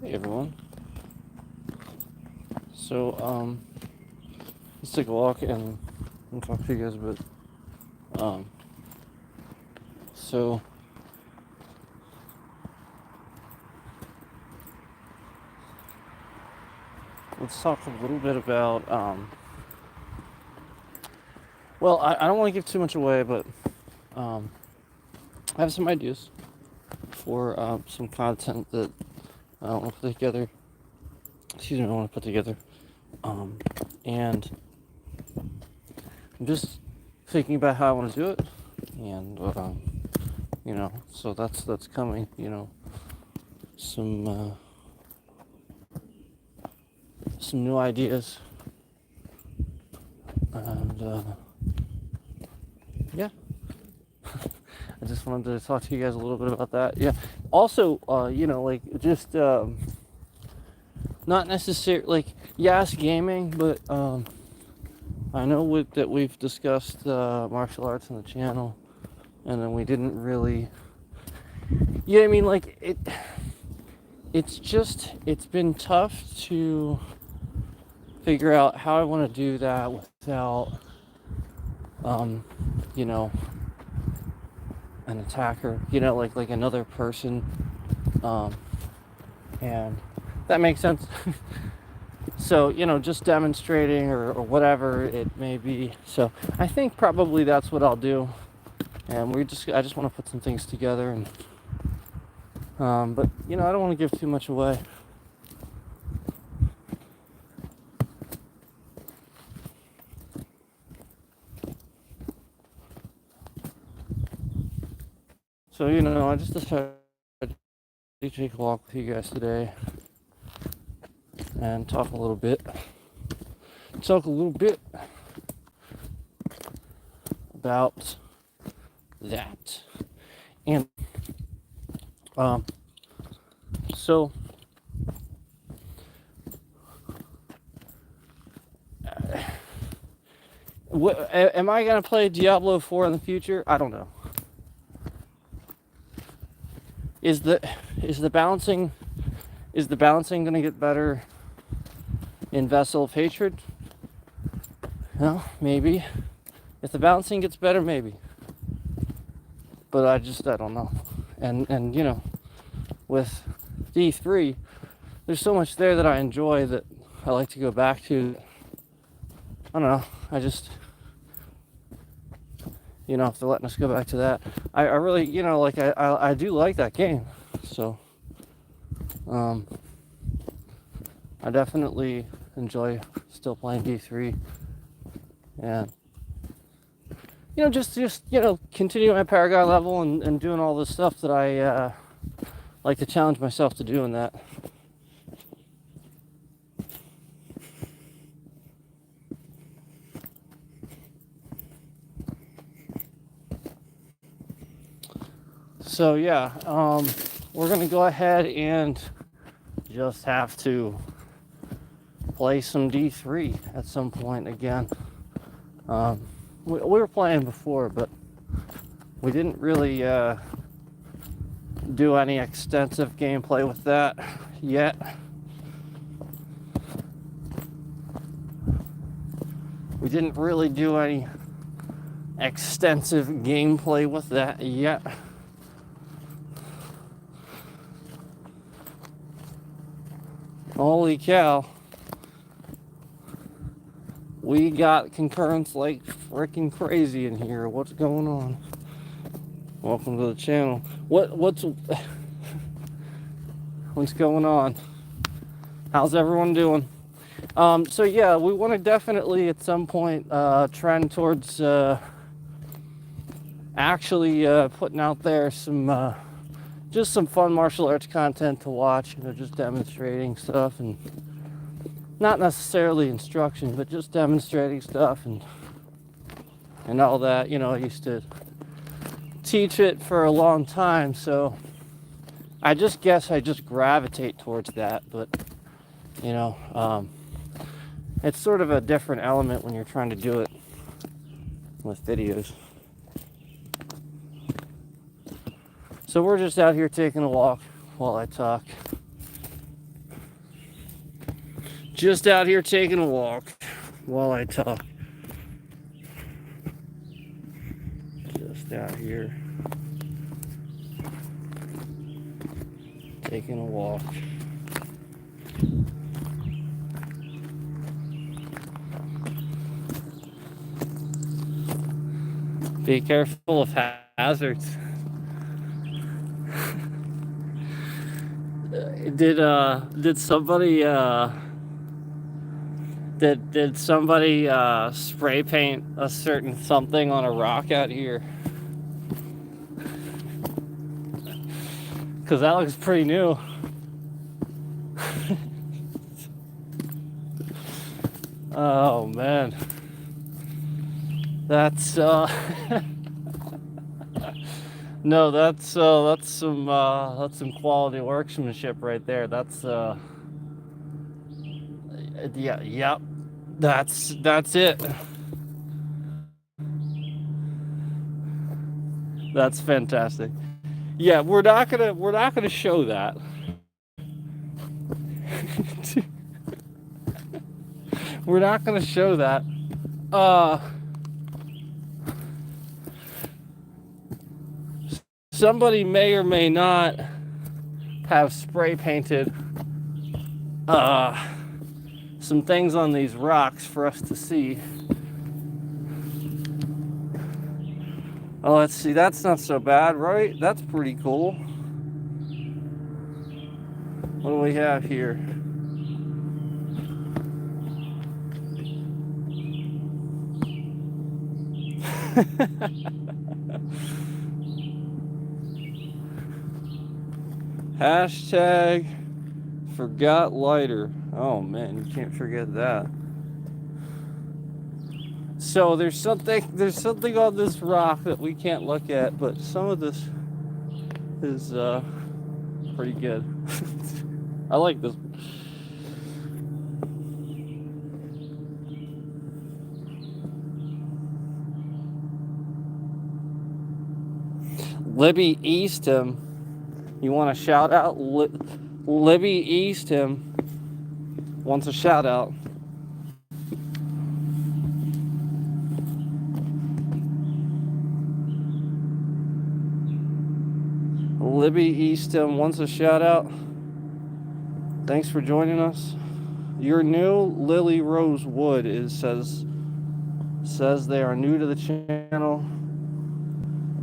Hey everyone. So, let's take a walk and talk to you guys a bit. Um, so let's talk a little bit about, well, I don't want to give too much away, but um, I have some ideas for some content that I want to put together. I want to put together. Um, and I'm just thinking about how I want to do it, and so that's coming. Some new ideas, and yeah, I just wanted to talk to you guys a little bit about that. Yeah. Also, like just not necessarily like yes, gaming, but I know that we've discussed martial arts on the channel, and then we didn't really. Yeah, I mean, like it's been tough to figure out how I want to do that without, um, you know, an attacker, like another person, um, and that makes sense. So, just demonstrating or whatever it may be. So I think probably that's what I'll do. And I just want to put some things together, and but I don't want to give too much away. So, I just decided to take a walk with you guys today and talk a little bit about that. And so am I gonna play Diablo 4 in the future? I don't know. Is the balancing gonna get better in Vessel of Hatred? Well, maybe. If the balancing gets better, maybe. But I don't know. And with D3, there's so much there that I enjoy that I like to go back to. I don't know. I just, if they're letting us go back to that, I really, like I do like that game. So, I definitely enjoy still playing D3, and just continue my Paragon level and doing all the stuff that I like to challenge myself to do in that. So yeah, we're gonna go ahead and just have to play some D3 at some point again. We were playing before, but we didn't really do any extensive gameplay with that yet. We didn't really do any extensive gameplay with that yet. Holy cow. We got concurrence like freaking crazy in here. What's going on? Welcome to the channel. What's going on? How's everyone doing? So yeah, we want to definitely at some point trend towards actually putting out there some just some fun martial arts content to watch, just demonstrating stuff, and not necessarily instruction, but just demonstrating stuff and all that. I used to teach it for a long time, so I guess I just gravitate towards that. But it's sort of a different element when you're trying to do it with videos. So we're just out here taking a walk while I talk. Just out here taking a walk while I talk. Just out here taking a walk. Be careful of hazards. Did somebody did somebody spray paint a certain something on a rock out here? Cause that looks pretty new. Oh man, that's no, that's some quality workmanship right there. That's yeah, yep, that's it. That's fantastic. Yeah, we're not gonna show that. We're not gonna show that. Somebody may or may not have spray painted some things on these rocks for us to see. Oh, let's see, that's not so bad, right? That's pretty cool. What do we have here? Hashtag forgot lighter. Oh man, you can't forget that. So there's something on this rock that we can't look at, but some of this is pretty good. I like this. Libby Eastham. You want a shout out? Libby Eastham wants a shout out. Libby Eastham wants a shout out. Thanks for joining us. You're new. Lily Rose Wood says they are new to the channel.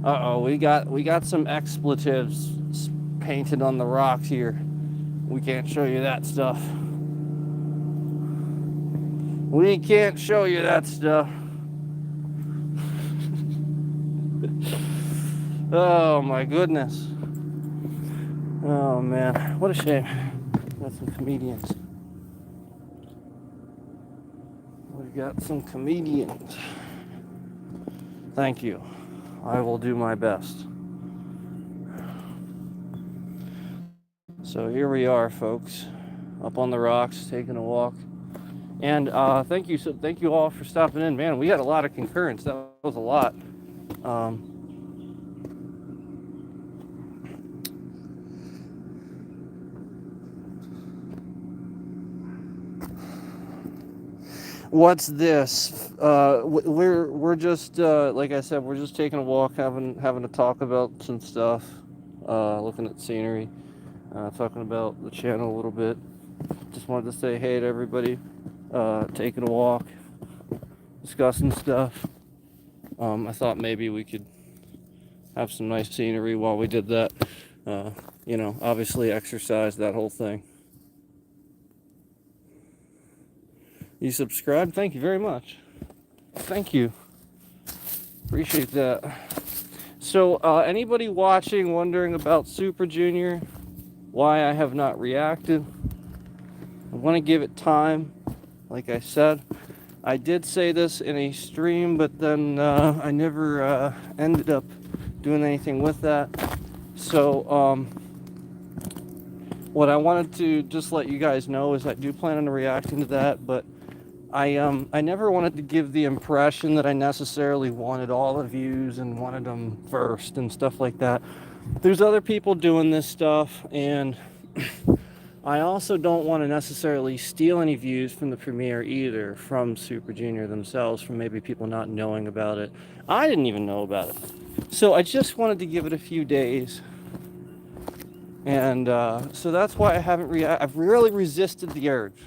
Uh-oh, we got some expletives painted on the rocks here. We can't show you that stuff. We can't show you that stuff. Oh my goodness. Oh man, what a shame. Got some comedians. We've got some comedians. Thank you. I will do my best. So here we are, folks, up on the rocks, taking a walk. And thank you all for stopping in. Man, we had a lot of concurrence. That was a lot. What's this? We're just like I said, we're just taking a walk, having a talk about some stuff, looking at scenery, talking about the channel a little bit. Just wanted to say hey to everybody, taking a walk, discussing stuff. I thought maybe we could have some nice scenery while we did that. Obviously exercise, that whole thing. You subscribed? Thank you very much. Thank you. Appreciate that. So, anybody watching wondering about Super Junior, why I have not reacted? I want to give it time. Like I said, I did say this in a stream, but then I never ended up doing anything with that. So, what I wanted to just let you guys know is I do plan on reacting to that, but I never wanted to give the impression that I necessarily wanted all the views and wanted them first and stuff like that. There's other people doing this stuff, and I also don't want to necessarily steal any views from the premiere either, from Super Junior themselves, from maybe people not knowing about it. I didn't even know about it. So I just wanted to give it a few days. And so that's why I haven't I've really resisted the urge.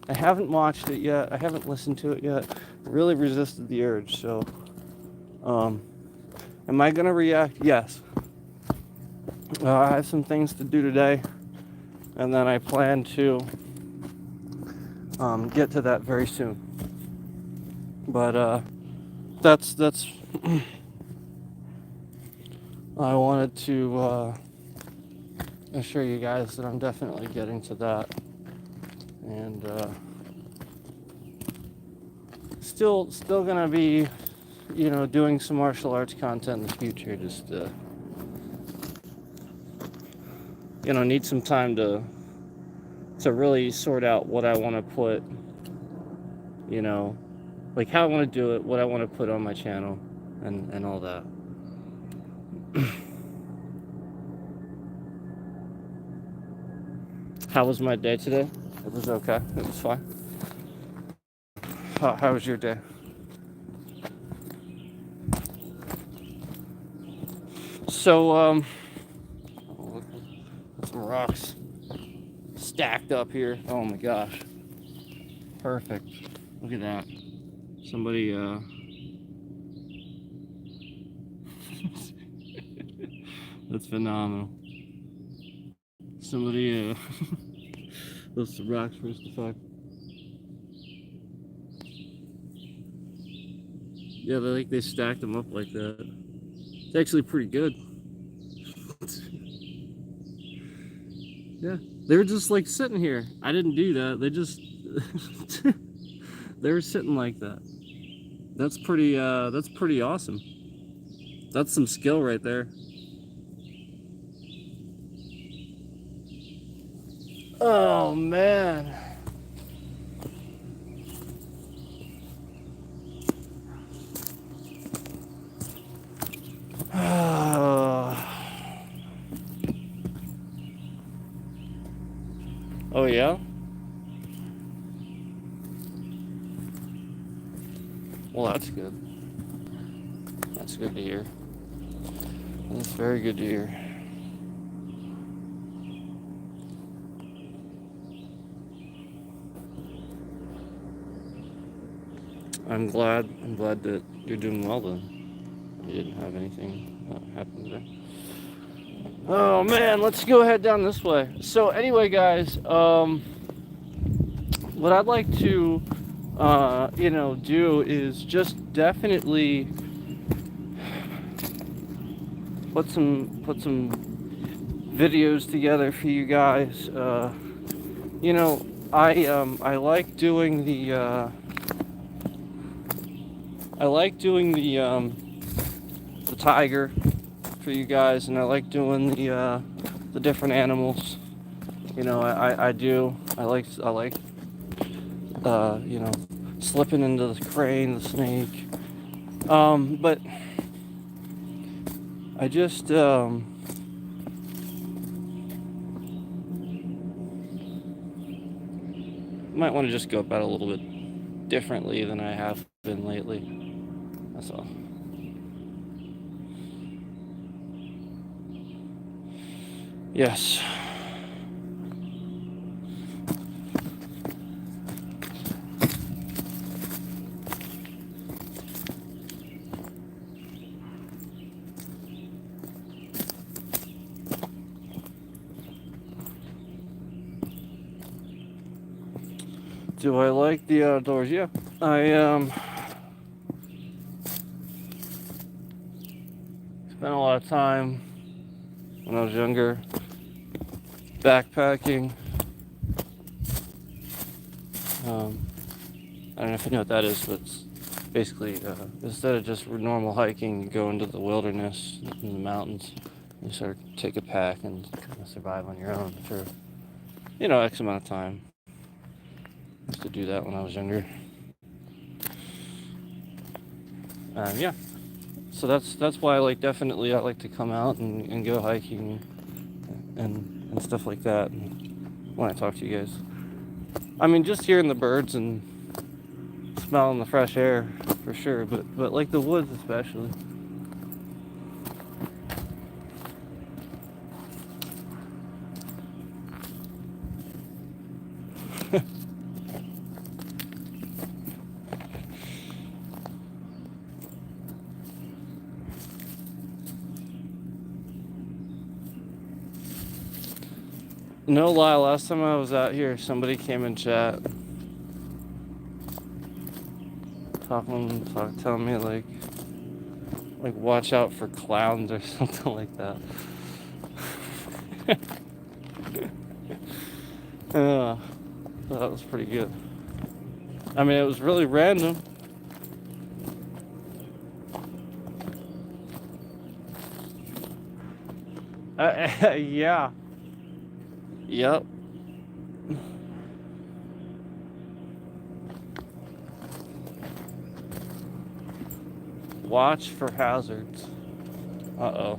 I haven't watched it yet. I haven't listened to it yet. I really resisted the urge. So, am I going to react? Yes. I have some things to do today. And then I plan to get to that very soon. But that's I wanted to assure you guys that I'm definitely getting to that, and still gonna be, doing some martial arts content in the future. Just need some time to really sort out what I want to put, like how I want to do it, what I want to put on my channel, and all that. How was my day today? It was okay. It was fine. How was your day? So, look at some rocks stacked up here. Oh my gosh. Perfect. Look at that. Somebody, that's phenomenal. Somebody, those rocks for us to fuck. Yeah, they stacked them up like that. It's actually pretty good. Yeah, they were just like sitting here. I didn't do that. They just they were sitting like that. That's pretty awesome. That's some skill right there. Oh man. Oh yeah? Well, that's good. That's good to hear. That's very good to hear. I'm glad that you're doing well then. You didn't have anything happen today. Oh man, let's go ahead down this way. So anyway, guys, what I'd like to do is just definitely put some videos together for you guys. I like doing the the tiger for you guys, and I like doing the different animals. I like slipping into the crane, the snake. But I just might want to just go about it a little bit differently than I have been lately. That's all. Yes. Do I like the outdoors? Yeah. I spent a lot of time when I was younger backpacking. I don't know if you know what that is, but it's basically instead of just normal hiking, you go into the wilderness in the mountains. You sort of take a pack and kind of survive on your own for X amount of time. I used to do that when I was younger. Yeah. So that's why I like to come out and go hiking and stuff like that. And when I talk to you guys. I mean, just hearing the birds and smelling the fresh air for sure, but like the woods especially. No lie, last time I was out here, somebody came in chat telling me like watch out for clowns or something like that. Yeah, that was pretty good. I mean, it was really random. Yeah. Yep. Watch for hazards. Uh-oh.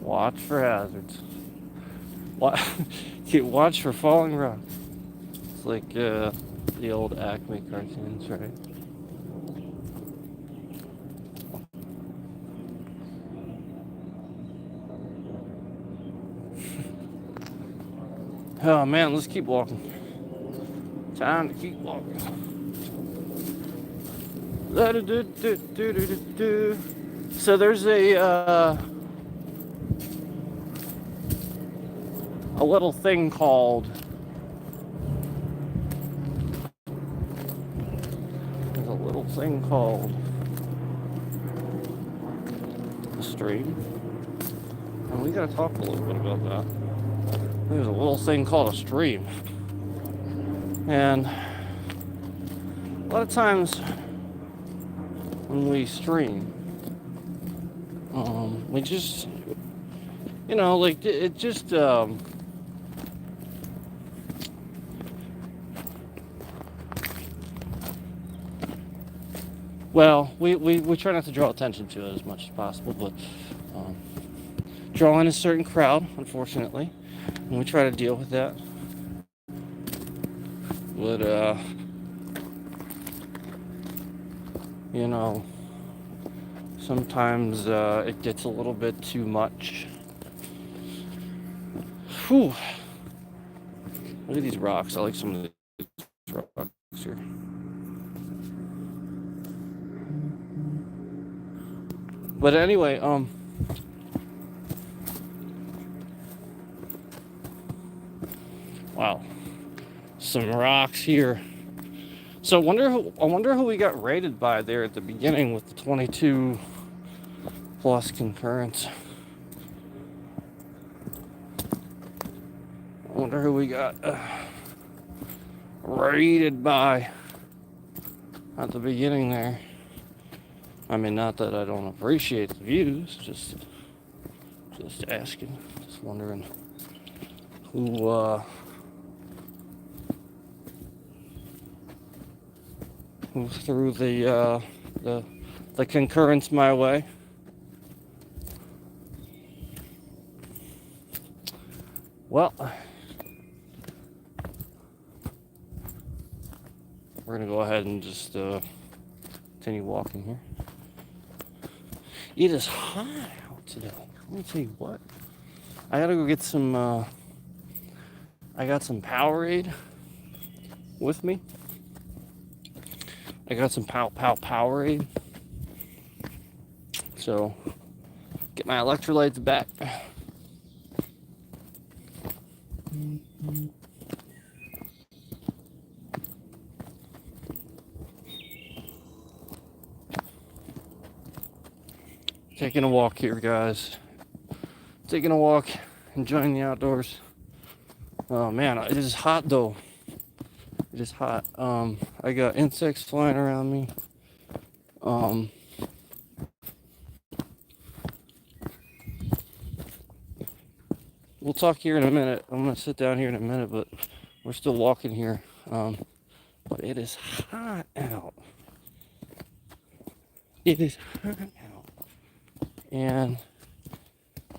Watch for hazards. Watch for falling rocks. It's like the old Acme cartoons, right? Oh man, let's keep walking. Time to keep walking. So there's a little thing called a stream, and we gotta talk a little bit about that. There's a little thing called a stream, and a lot of times when we stream, we just, like it just, well, we try not to draw attention to it as much as possible, but drawing a certain crowd, unfortunately, and we try to deal with that. But sometimes it gets a little bit too much. Whew. Look at these rocks. I like some of these rocks here. But anyway, wow, some rocks here. So I wonder who we got rated by there at the beginning with the 22 plus concurrence. I wonder who we got rated by at the beginning there. I mean, not that I don't appreciate the views, just asking, just wondering who threw the concurrence my way. Well, we're gonna go ahead and just continue walking here. It is hot out today. Let me tell you what. I gotta go get some. I got some Powerade with me. I got some Powerade. So, get my electrolytes back. Taking a walk here, guys. Taking a walk, enjoying the outdoors. Oh man, it is hot though. It is hot. I got insects flying around me. We'll talk here in a minute. I'm gonna sit down here in a minute, but we're still walking here, but it is hot out. It is hot out, and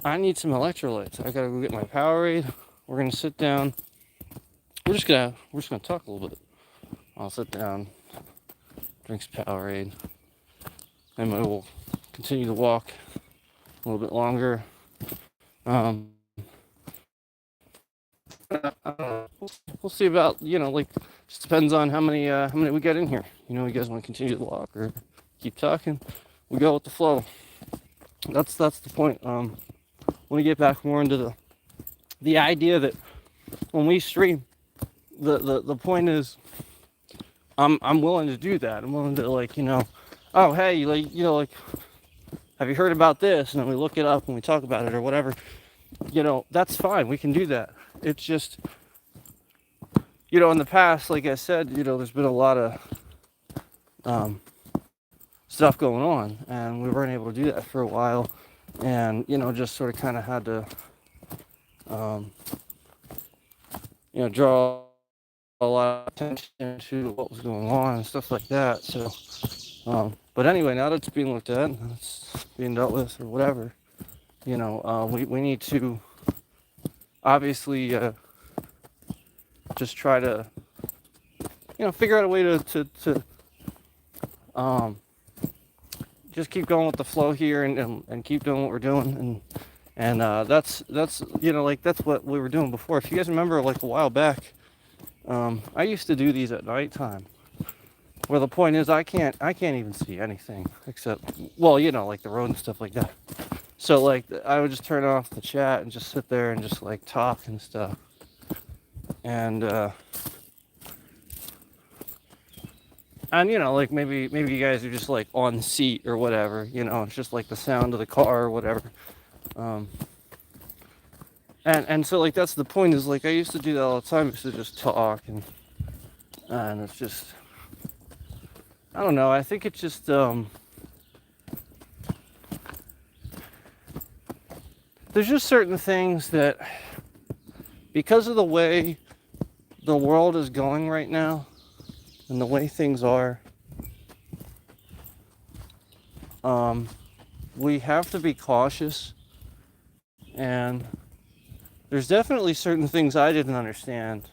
I need some electrolytes. I gotta go get my Powerade. We're gonna sit down. We're just gonna talk a little bit. I'll sit down, drink some Powerade, and we'll continue to walk a little bit longer. Um, we'll see about, like, just depends on how many we get in here. You guys want to continue to walk or keep talking? We go with the flow. That's the point. Want to get back more into the idea that when we stream, the point is, I'm willing to do that. I'm willing to, like, oh hey, like, have you heard about this? And then we look it up and we talk about it or whatever. That's fine. We can do that. It's just, in the past, like I said, there's been a lot of stuff going on, and we weren't able to do that for a while, and just sort of kind of had to draw a lot of attention to what was going on and stuff like that. So but anyway, now that it's being looked at, it's being dealt with or whatever, we need to obviously just try to figure out a way to just keep going with the flow here and keep doing what we're doing, and that's like that's what we were doing before. If you guys remember, like a while back, I used to do these at nighttime, where the point is I can't even see anything except, well, like the road and stuff like that. So like I would just turn off the chat and just sit there and just like talk and stuff, and like maybe you guys are just like on the seat or whatever, it's just like the sound of the car or whatever. And so like that's the point, is like I used to do that all the time. I used to just talk and it's just, I don't know, I think it's just there's just certain things that, because of the way the world is going right now and the way things are, we have to be cautious. And there's definitely certain things I didn't understand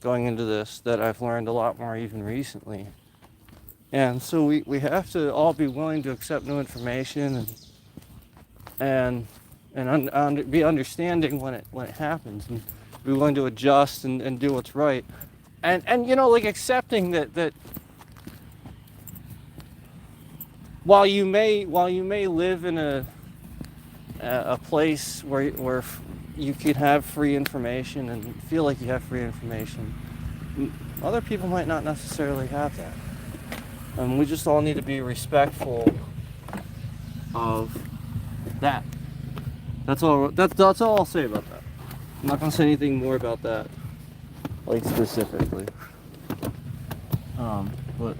going into this that I've learned a lot more even recently. And so we have to all be willing to accept new information and be understanding when it happens, and be willing to adjust and do what's right. And like accepting that while you may live in a place where you could have free information and feel like you have free information, other people might not necessarily have that. And we just all need to be respectful of that. That's all I'll say about that. I'm not gonna say anything more about that, like specifically. But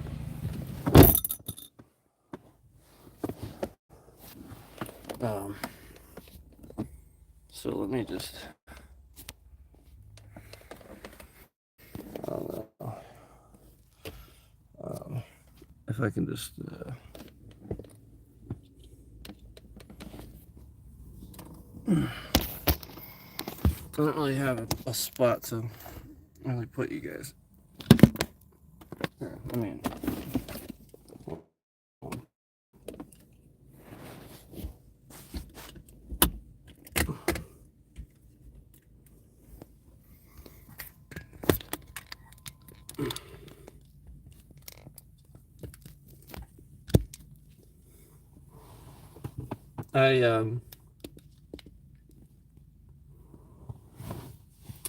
so let me just, I don't know, if I can just I don't really have a spot to really put you guys. Here, I mean,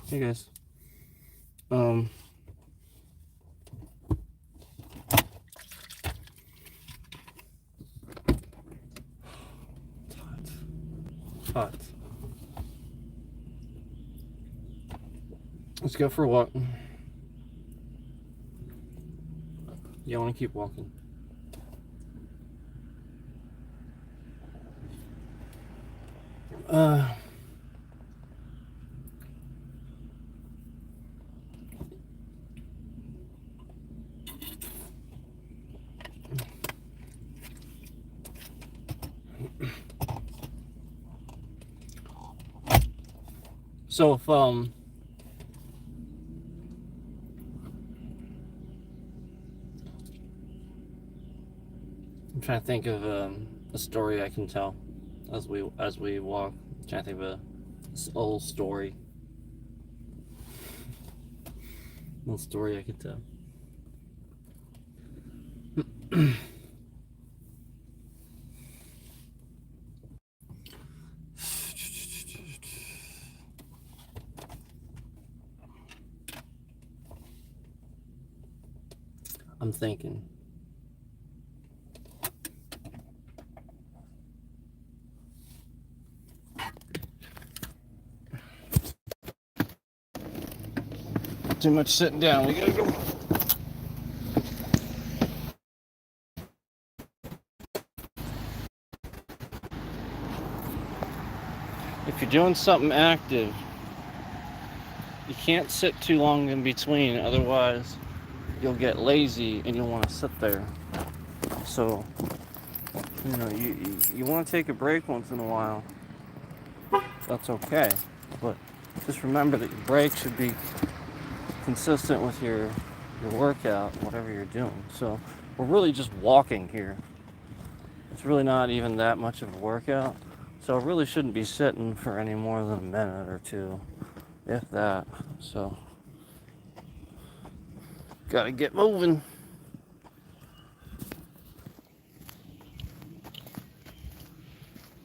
hey guys, hot. Let's go for a walk. Yeah, I want to keep walking. So if I'm trying to think of a story I can tell as we walk. I'm trying to think of a old story. Old story I could tell. I'm thinking. Too much sitting down. We gotta go. If you're doing something active, you can't sit too long in between, otherwise you'll get lazy and you'll want to sit there. So, you want to take a break once in a while. That's okay. But just remember that your break should be consistent with your workout, whatever you're doing. So we're really just walking here. It's really not even that much of a workout. So I really shouldn't be sitting for any more than a minute or two, if that. So, gotta get moving.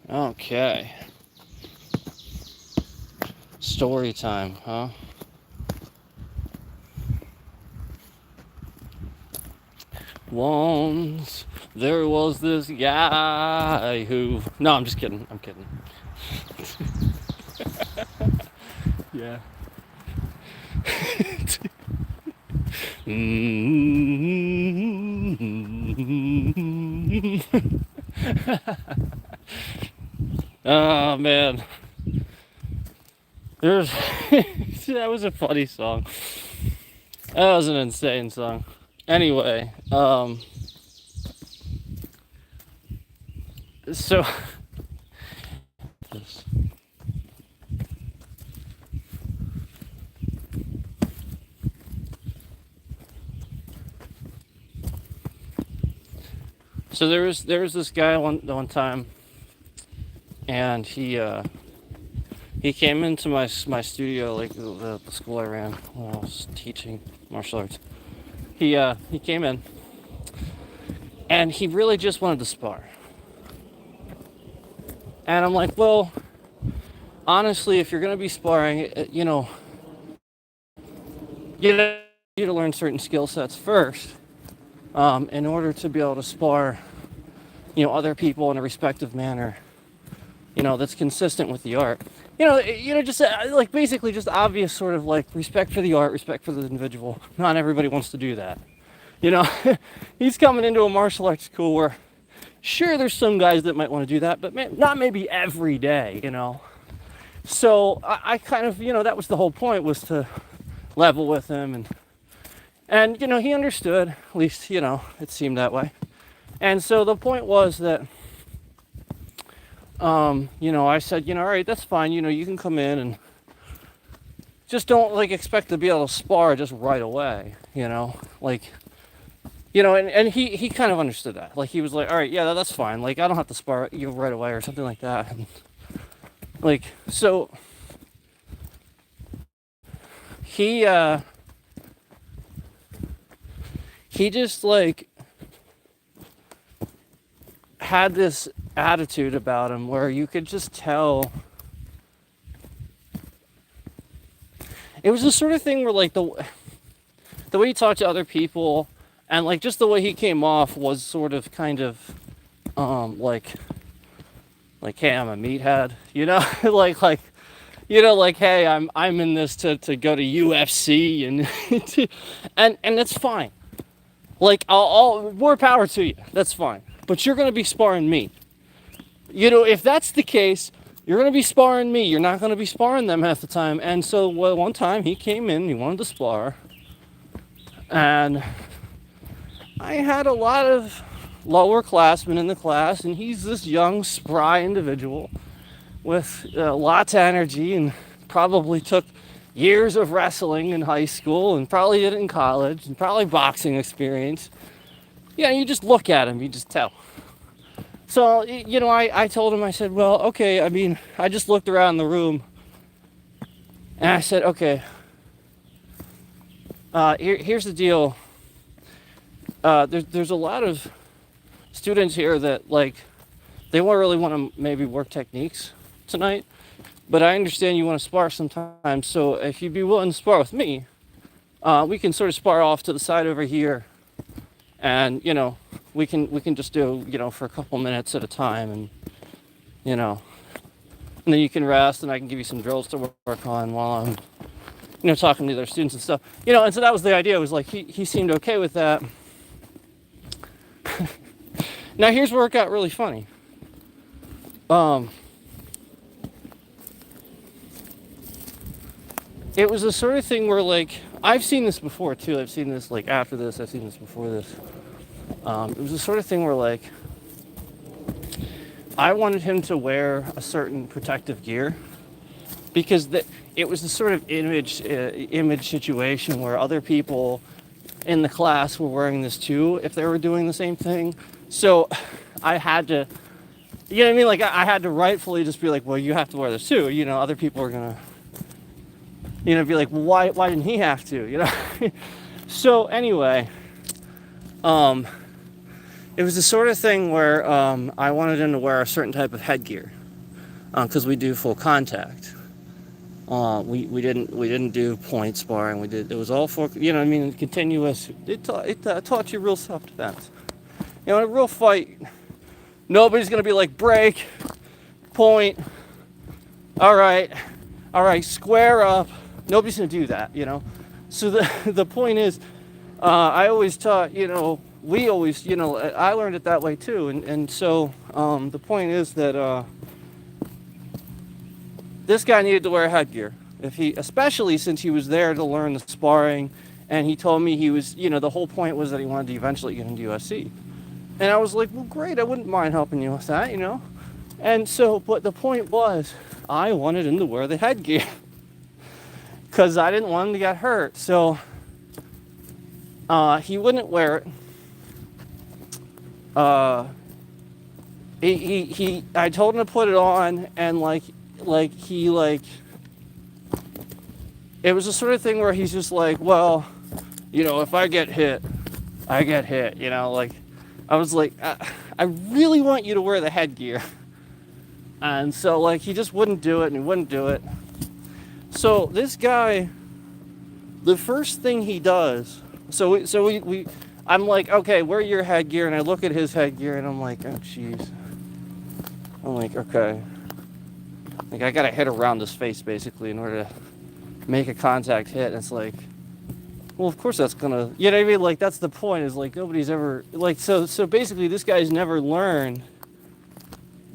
Okay. Story time, huh? Once there was this guy who... No, I'm just kidding. I'm kidding. Yeah. Oh, man. There's... That was a funny song. That was an insane song. Anyway, so there was this guy one time, and he came into my studio, like the school I ran when I was teaching martial arts. He came in, and he really just wanted to spar. And I'm like, well, honestly, if you're gonna be sparring, you need to learn certain skill sets first, in order to be able to spar, other people in a respective manner, that's consistent with the art. Just like basically just obvious sort of like respect for the art, respect for the individual. Not everybody wants to do that. He's coming into a martial arts school where, sure, there's some guys that might want to do that, but not maybe every day, So I kind of, that was the whole point, was to level with him, and he understood, at least, it seemed that way. And so the point was that, I said, all right, that's fine. You can come in and just don't expect to be able to spar just right away, and he kind of understood that. He was like, all right, yeah, that's fine. I don't have to spar you right away or something like that. And, so he just had this attitude about him where you could just tell. It was the sort of thing where the way he talked to other people, and just the way he came off was sort of kind of hey, I'm a meathead, hey, I'm in this to go to UFC and and that's fine. I'll more power to you. That's fine. But you're going to be sparring me. If that's the case, you're going to be sparring me. You're not going to be sparring them half the time. And so one time he came in, he wanted to spar. And I had a lot of lower classmen in the class, and he's this young, spry individual with lots of energy and probably took years of wrestling in high school and probably did it in college and probably boxing experience. Yeah, you just look at him, you just tell. So, I told him, I said, well, okay, I mean, I just looked around the room and I said, okay, here's the deal. There's a lot of students here that, like, they won't really want to maybe work techniques tonight, but I understand you want to spar sometimes. So if you'd be willing to spar with me, we can sort of spar off to the side over here, and we can just do for a couple minutes at a time, and and then you can rest, and I can give you some drills to work on while I'm talking to the other students and stuff. And so that was the idea. It was like he seemed okay with that. Now here's where it got really funny. It was the sort of thing where, like, I've seen this before too. I've seen this like after this. I've seen this before this. It was the sort of thing where, like, I wanted him to wear a certain protective gear because it was the sort of image situation where other people in the class were wearing this too if they were doing the same thing. So I had to, you know what I mean? Like, I had to rightfully just be like, well, you have to wear this too. Other people are gonna, be like, well, why didn't he have to? So anyway, it was the sort of thing where I wanted him to wear a certain type of headgear because we do full contact. We didn't do point sparring. It was all for continuous. It taught you real self-defense. In a real fight, nobody's gonna be like, break, point, all right, square up. Nobody's gonna do that, So the point is, I always taught, we always, I learned it that way too, and so the point is that this guy needed to wear headgear, especially since he was there to learn the sparring, and he told me he was, the whole point was that he wanted to eventually get into USC. And I was like, well, great, I wouldn't mind helping you with that, And so, but the point was, I wanted him to wear the headgear because I didn't want him to get hurt. So he wouldn't wear it. I told him to put it on, and it was the sort of thing where he's just like, well, if I get hit, I get hit, I was like, I really want you to wear the headgear. And so, he just wouldn't do it, and he wouldn't do it. So this guy, the first thing he does, I'm like, okay, wear your headgear, and I look at his headgear, and I'm like, oh, jeez. I'm like, okay. Like, I gotta hit around his face, basically, in order to make a contact hit, and it's like, well, of course that's gonna, you know what I mean? Like, that's the point, is like, nobody's ever, like, so basically this guy's never learned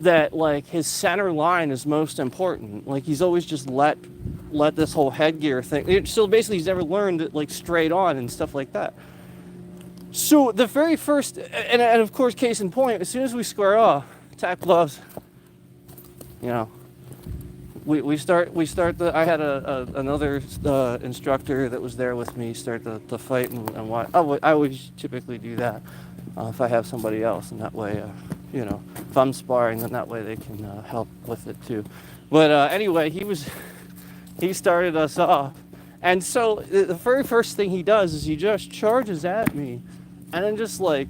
that, like, his center line is most important. Like, he's always just let this whole headgear thing, so basically he's never learned it, like, straight on and stuff like that. So the very first, and of course, case in point, as soon as we square off, tack gloves, we start I had another instructor that was there with me start the fight and watch. I always typically do that if I have somebody else, and that way, if I'm sparring, then that way they can help with it too. But anyway, he started us off, and so the very first thing he does is he just charges at me, and then just like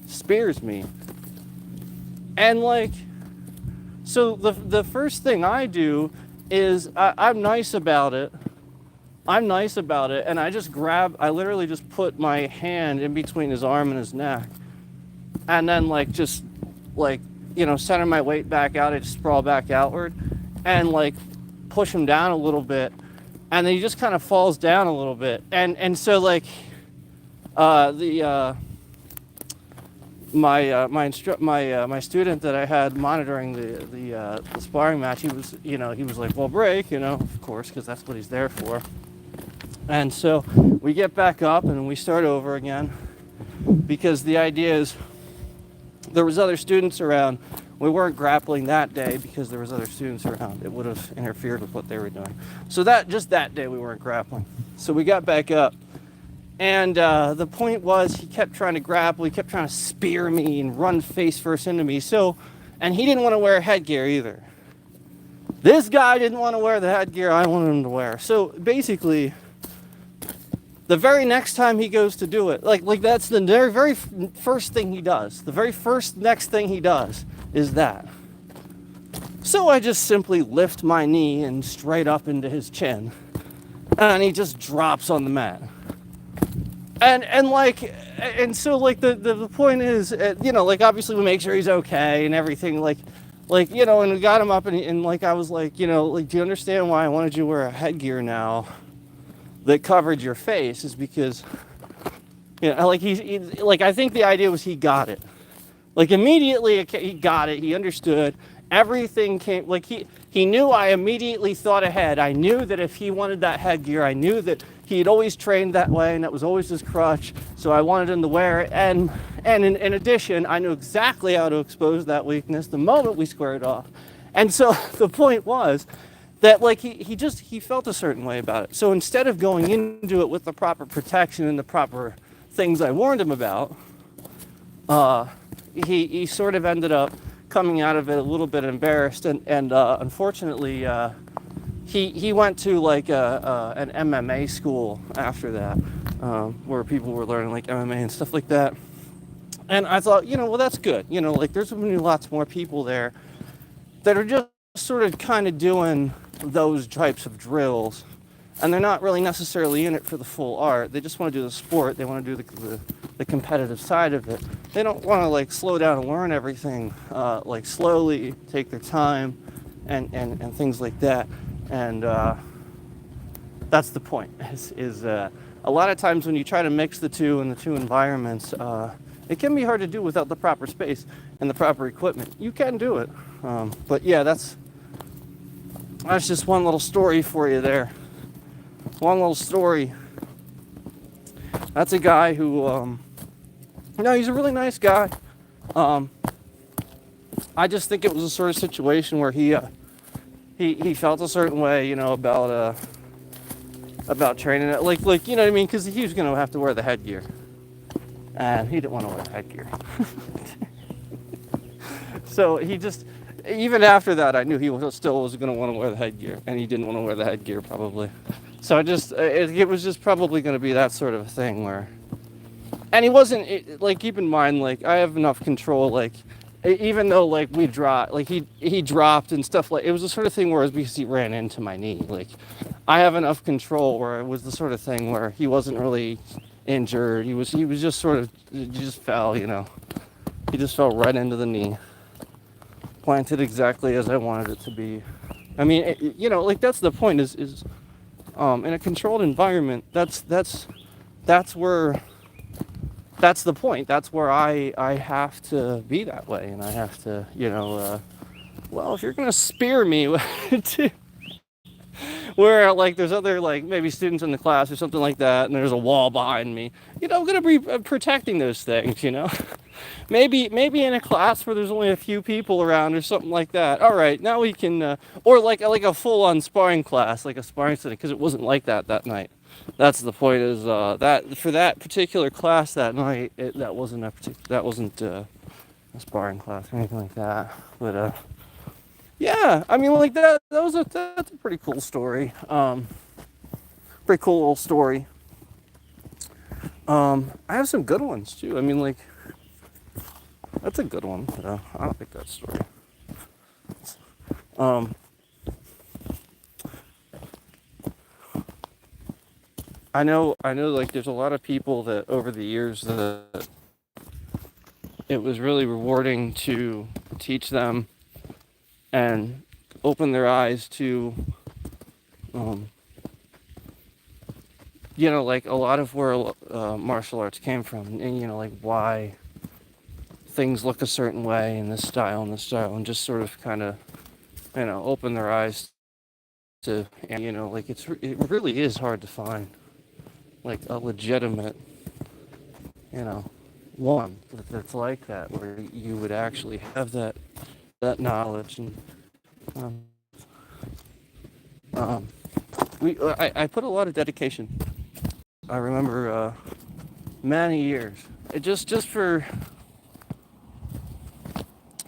spears me, and like. So the first thing I do is I'm nice about it. And I literally just put my hand in between his arm and his neck. And then center my weight back out, I just sprawl back outward and like push him down a little bit. And then he just kind of falls down a little bit. And so like my student that I had monitoring the sparring match, he was like, well, break, of course, because that's what he's there for. And so we get back up and we start over again, because the idea is there was other students around We weren't grappling that day because there was other students around. It would have interfered with what they were doing. So that day we weren't grappling. So we got back up. And the point was, he kept trying to grapple. He kept trying to spear me and run face first into me. And he didn't want to wear headgear either. This guy didn't want to wear the headgear I wanted him to wear. So basically, the very next time he goes to do it, like that's the very first thing he does. The very first next thing he does is that. So I just simply lift my knee and straight up into his chin. And he just drops on the mat. And so the point is, obviously we make sure he's okay and everything, and we got him up and I was like, do you understand why I wanted you to wear a headgear now that covered your face? Is because, I think the idea was he got it. Immediately he got it, he understood, everything came, he knew I immediately thought ahead. I knew that if he wanted that headgear, I knew that he had always trained that way and that was always his crutch, so I wanted him to wear it. And in addition, I knew exactly how to expose that weakness the moment we squared off. And so the point was that he felt a certain way about it. So instead of going into it with the proper protection and the proper things I warned him about, he sort of ended up coming out of it a little bit embarrassed, and unfortunately he went to an MMA school after that, where people were learning MMA and stuff like that. And I thought, well, that's good. There's going to be lots more people there that are just sort of kind of doing those types of drills, and they're not really necessarily in it for the full art. They just want to do the sport. They want to do the competitive side of it. They don't want to slow down and learn everything, slowly, take their time, and things like that. And that's the point. Is a lot of times when you try to mix the two in the two environments, it can be hard to do without the proper space and the proper equipment. You can do it, but yeah, that's just one little story for you there. One little story. That's a guy who, he's a really nice guy. I just think it was a sort of situation where he felt a certain way, about training it, you know what I mean? Because he was going to have to wear the headgear, and he didn't want to wear the headgear. So he just, even after that, I knew he still was going to want to wear the headgear, and he didn't want to wear the headgear probably. So it was just probably going to be that sort of a thing where, and he wasn't, keep in mind, I have enough control, even though we dropped, he dropped and stuff, it was the sort of thing where it was because he ran into my knee. I have enough control where it was the sort of thing where he wasn't really injured. He was just sort of, he just fell, he just fell right into the knee, planted exactly as I wanted it to be. I mean, that's the point is in a controlled environment, that's where, that's the point. That's where I have to be that way, and I have to, well, if you're gonna spear me, where there's other maybe students in the class or something like that, and there's a wall behind me, I'm gonna be protecting those things, Maybe in a class where there's only a few people around or something like that. All right, now we can, or like a full-on sparring class, like a sparring setting, because it wasn't like that night. That's the point. Is that for that particular class that night, that wasn't a sparring class or anything like that. But yeah, I mean, that's a pretty cool story. Pretty cool little story. I have some good ones too. I mean, that's a good one. I don't like that story. I know, there's a lot of people that over the years that it was really rewarding to teach them and open their eyes to, a lot of where martial arts came from, and, why things look a certain way in this style and just sort of kind of, open their eyes to, and, it really is hard to find a legitimate, one that's like that, where you would actually have that that knowledge. And um, um, I put a lot of dedication. I remember many years, just for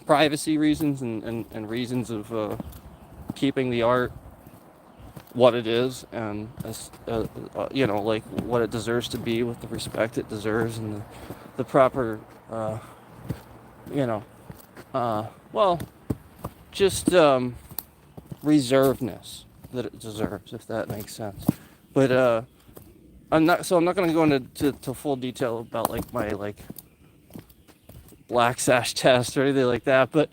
privacy reasons and reasons of keeping the art what it is, and like what it deserves to be, with the respect it deserves, and the proper you know uh, well, just reservedness that it deserves, if that makes sense. But I'm not going to go into to full detail about like my like black sash test or anything like that, but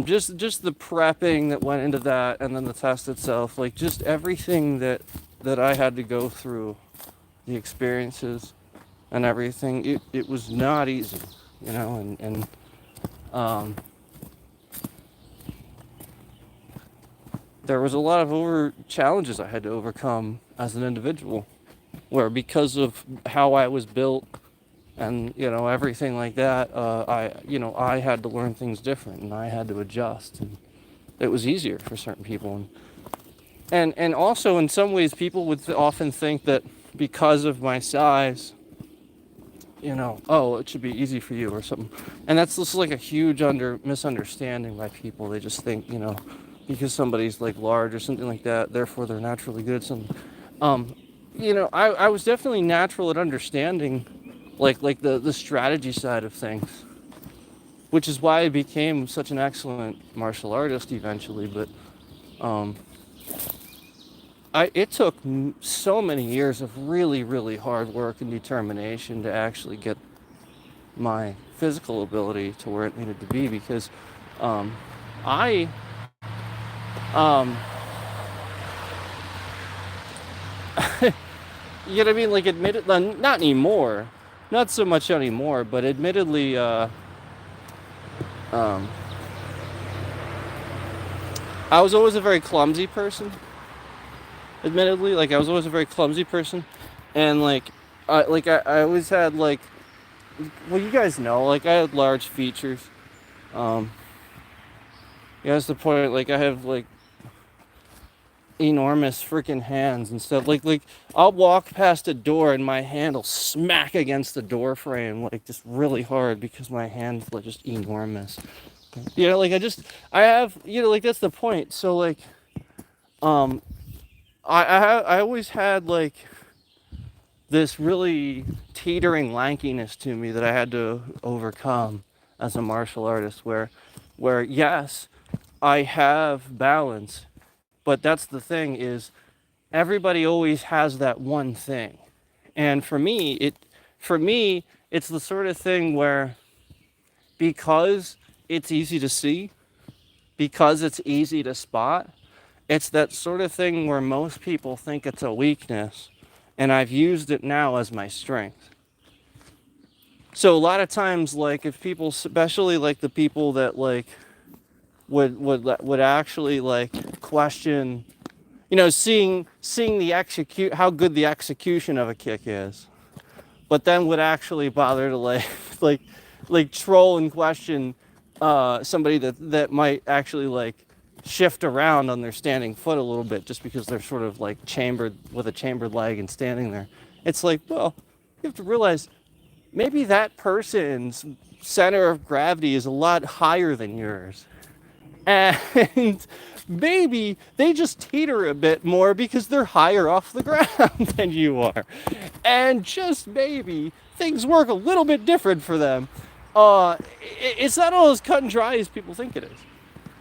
just the prepping that went into that, and then the test itself, like just everything that I had to go through, the experiences and everything. It was not easy, and there was a lot of over challenges I had to overcome as an individual, where because of how I was built and everything like that, I had to learn things different, and I had to adjust, and it was easier for certain people. And also, in some ways, people would often think that because of my size, oh, it should be easy for you or something. And that's just like a huge misunderstanding by people. They just think, because somebody's like large or something like that, therefore they're naturally good at something. I was definitely natural at understanding like the strategy side of things, which is why I became such an excellent martial artist eventually. But it took so many years of really, really hard work and determination to actually get my physical ability to where it needed to be, because I um, you know what I mean? Like, admitted, not anymore, not so much anymore, but admittedly, um, I was always a very clumsy person. Admittedly, like I was always a very clumsy person, and I always had like, well, you guys know, like I had large features. Um, yeah, that's the point. Like I have like enormous freaking hands and stuff. Like I'll walk past a door and my hand will smack against the door frame like just really hard, because my hand's like just enormous. Like I have, like that's the point. So like um I always had like this really teetering lankiness to me that I had to overcome as a martial artist, where yes, I have balance, but that's the thing, is everybody always has that one thing. And for me it's the sort of thing where, because it's easy to see, because it's easy to spot, it's that sort of thing where most people think it's a weakness, and I've used it now as my strength. So a lot of times, like if people, especially like the people that like would actually like question, seeing the execute how good the execution of a kick is, but then would actually bother to like like troll and question somebody that might actually like shift around on their standing foot a little bit, just because they're sort of like chambered with a chambered leg and standing there. It's like, well, you have to realize maybe that person's center of gravity is a lot higher than yours. And maybe they just teeter a bit more because they're higher off the ground than you are. And just maybe things work a little bit different for them. It's not all as cut and dry as people think it is.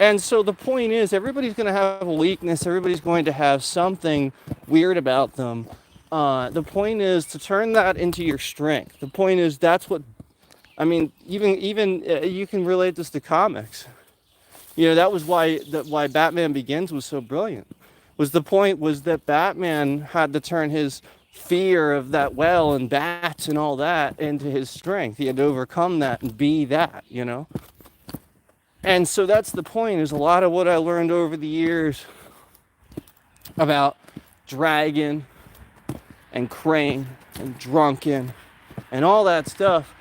And so the point is, everybody's going to have a weakness. Everybody's going to have something weird about them. The point is to turn that into your strength. The point is, that's what, I mean, even you can relate this to comics. That was why Batman Begins was so brilliant. The point was that Batman had to turn his fear of that well and bats and all that into his strength. He had to overcome that and be that. And so that's the point, is a lot of what I learned over the years about Dragon and Crane and Drunken and all that stuff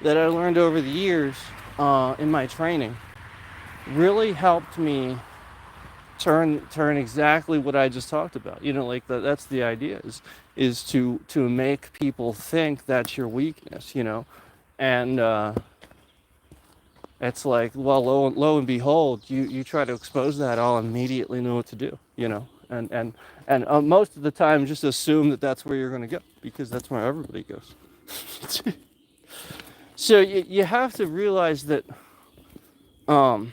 that I learned over the years in my training. really helped me turn exactly what I just talked about. Like that's the idea is to make people think that's your weakness. And it's like, well, lo and behold, you try to expose that, I'll immediately know what to do. And most of the time, just assume that that's where you're going to go because that's where everybody goes. So you have to realize that um,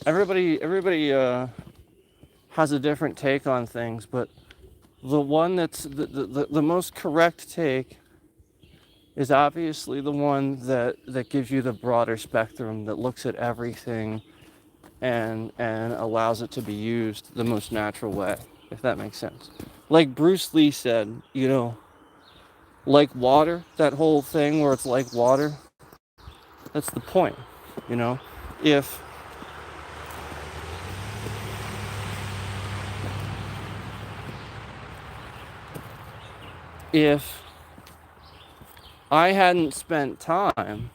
everybody has a different take on things, but the one that's the most correct take is obviously the one that gives you the broader spectrum, that looks at everything and allows it to be used the most natural way, if that makes sense. Like Bruce Lee said, like water, that whole thing where it's like water, that's the point. You know, if if I hadn't spent time,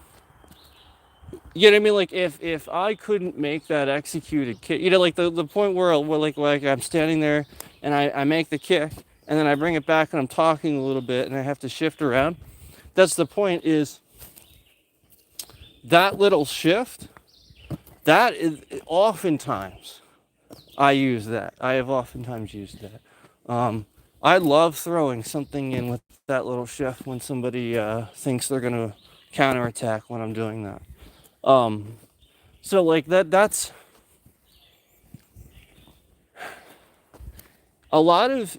you know what I mean? Like if I couldn't make that executed kick, like the point where like I'm standing there and I make the kick and then I bring it back and I'm talking a little bit and I have to shift around. That's the point, is that little shift, that is oftentimes I use that. I have oftentimes used that. I love throwing something in with that little shift when somebody thinks they're gonna counterattack when I'm doing that. Um, so like that's a lot of,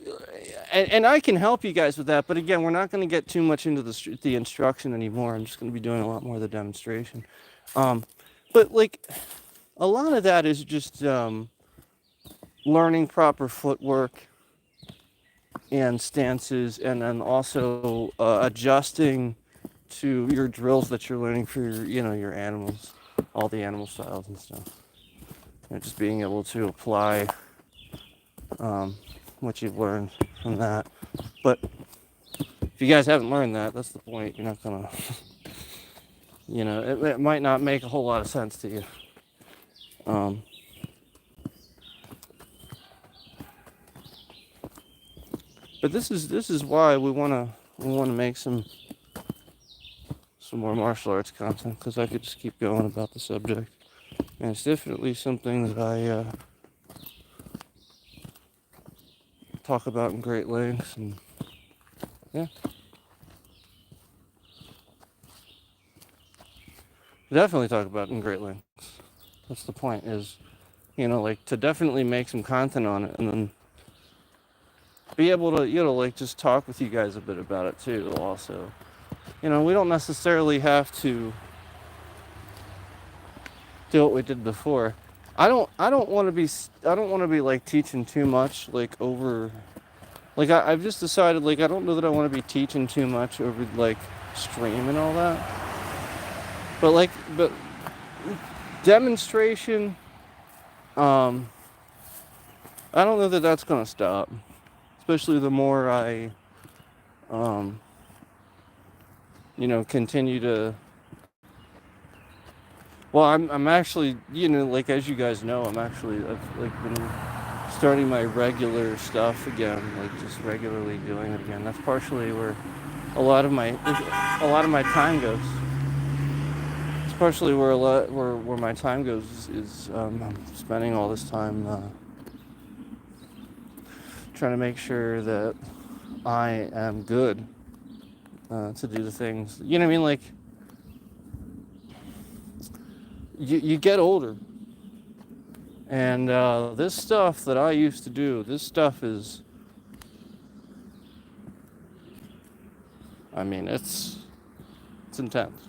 and I can help you guys with that. But again, we're not going to get too much into the instruction anymore. I'm just going to be doing a lot more of the demonstration. Um, but like a lot of that is just learning proper footwork and stances, and then also adjusting to your drills that you're learning for your animals, all the animal styles and stuff. Just being able to apply um, what you've learned from that. But if you guys haven't learned that, that's the point. You're not gonna, it might not make a whole lot of sense to you. Um, but this is why we wanna make some more martial arts content, because I could just keep going about the subject, and it's definitely something that I talk about in great lengths, and yeah, definitely talk about it in great lengths. That's the point, is like to definitely make some content on it, and then be able to like just talk with you guys a bit about it too. Also, we don't necessarily have to do what we did before. I don't want to be like teaching too much, like over, like I've just decided, like I don't know that I want to be teaching too much over like stream and all that, but demonstration, um I don't know that that's gonna stop, especially the more I um continue to. Well, I'm actually, like as you guys know, I've like been starting my regular stuff again, like just regularly doing it again. That's partially where a lot of my time goes. It's partially where where my time goes, is I'm spending all this time trying to make sure that I am good to do the things. You know what I mean? Like you get older, and this stuff that I used to do, this stuff is, I mean, it's intense.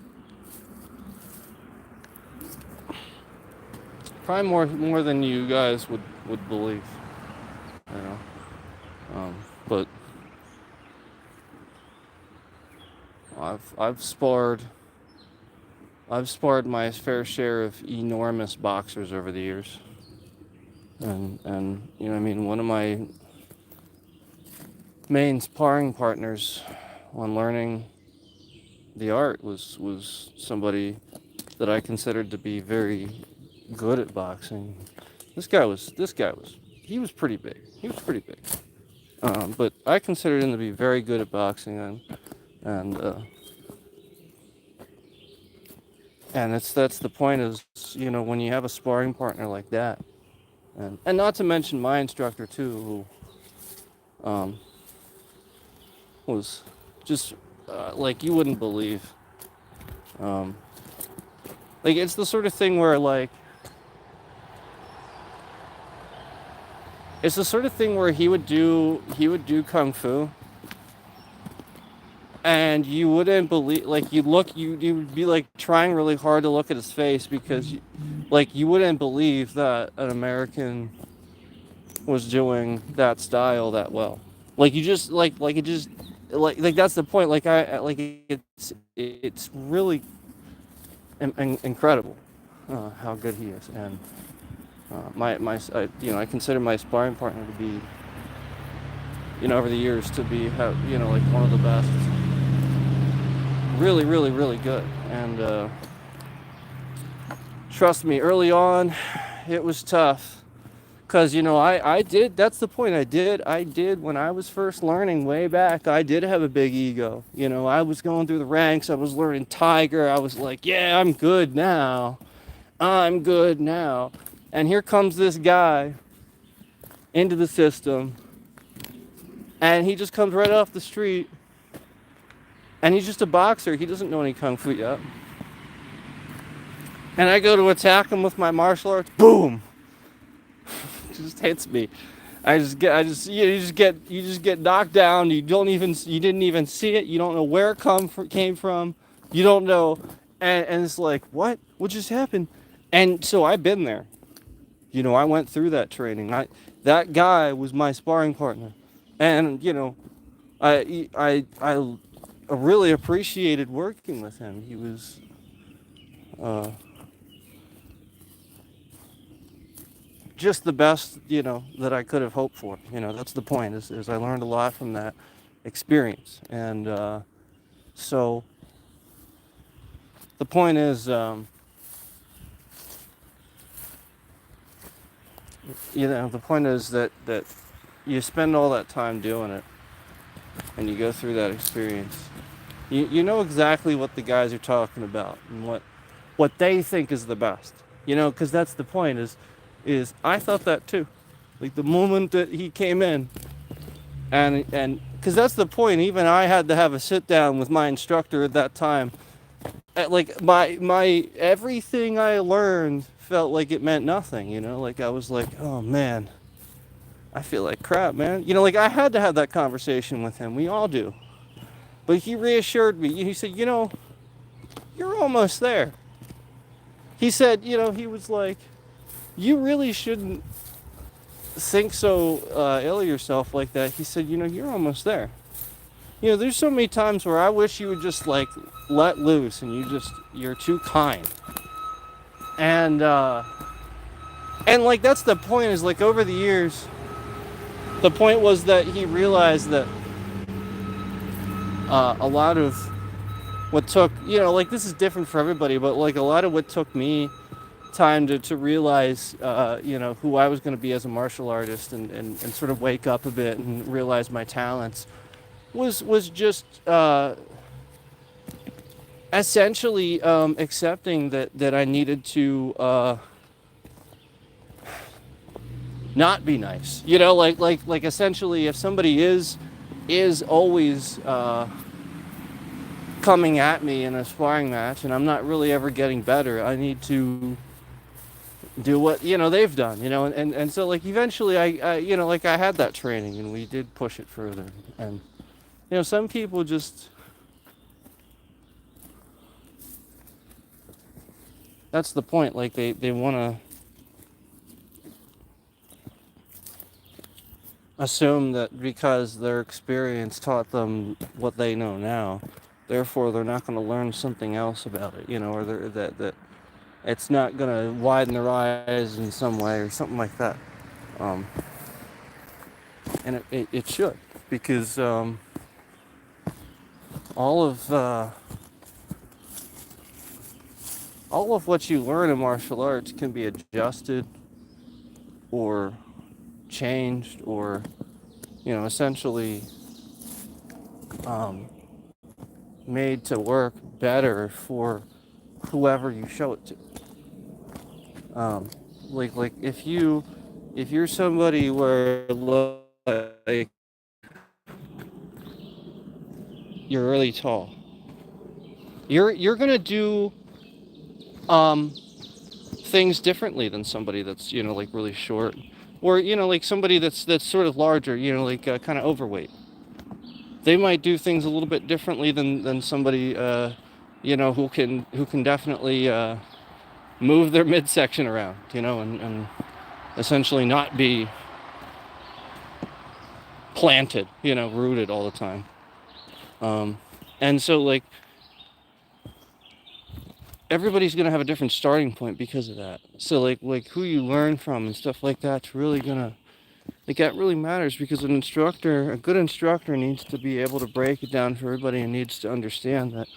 Probably more than you guys would believe, you know. But I've sparred my fair share of enormous boxers over the years, and what I mean. One of my main sparring partners, when learning the art was somebody that I considered to be very good at boxing. This guy was he was pretty big. He was pretty big. But I considered him to be very good at boxing, and and that's the point is, when you have a sparring partner like that, and not to mention my instructor too, who was just like you wouldn't believe. Um, like it's the sort of thing where it's the sort of thing where he would do kung fu, and you wouldn't believe, like you would be like trying really hard to look at his face because like you wouldn't believe that an American was doing that style that well. Like you just like it just like that's the point. Like like it's really incredible how good he is, and I consider my sparring partner to be, over the years to be like one of the best. Really, really, really good. And trust me, early on, it was tough. Because, I did, that's the point. I did, when I was first learning way back, I did have a big ego. I was going through the ranks, I was learning Tiger, I was like, yeah, I'm good now. I'm good now. And here comes this guy into the system, and he just comes right off the street, and he's just a boxer. He doesn't know any kung fu yet. And I go to attack him with my martial arts. Boom! It just hits me. You just get knocked down. You didn't even see it. You don't know where it came from. You don't know, and it's like, what just happened? And so I've been there. I went through that training. That guy was my sparring partner, and I really appreciated working with him. He was uh, just the best, that I could have hoped for. That's the point. Is I learned a lot from that experience, and so the point is, that you spend all that time doing it, and you go through that experience. You know exactly what the guys are talking about and what they think is the best. Because that's the point. Is I thought that too. Like the moment that he came in, and because that's the point. Even I had to have a sit down with my instructor at that time. Like my everything I learned felt like it meant nothing. Like I was like, oh man, I feel like crap, man. Like I had to have that conversation with him. We all do. But he reassured me. He said, you're almost there. He said, he was like, you really shouldn't think so ill of yourself like that. He said, you're almost there. There's so many times where I wish you would just like let loose, and you're too kind. And like that's the point, is like over the years, the point was that he realized that a lot of what took, like this is different for everybody, but like a lot of what took me time to realize, who I was going to be as a martial artist, and sort of wake up a bit and realize my talents was just essentially accepting that I needed to not be nice. Like essentially, if somebody is always coming at me in a sparring match, and I'm not really ever getting better, I need to do what they've done. And so like eventually I like I had that training, and we did push it further. And some people just, that's the point, like they want to assume that because their experience taught them what they know now, therefore they're not going to learn something else about it, or that it's not going to widen their eyes in some way or something like that. And it should, because all of all of what you learn in martial arts can be adjusted or changed or, essentially um, made to work better for whoever you show it to. Um, like if you're somebody where like you're really tall, you're gonna do um, things differently than somebody that's like really short, or like somebody that's sort of larger, like kind of overweight. They might do things a little bit differently than somebody who can definitely move their midsection around, and essentially not be planted, rooted all the time. And so like everybody's gonna have a different starting point because of that. So like who you learn from and stuff like that's really gonna like that really matters, because a good instructor needs to be able to break it down for everybody and needs to understand that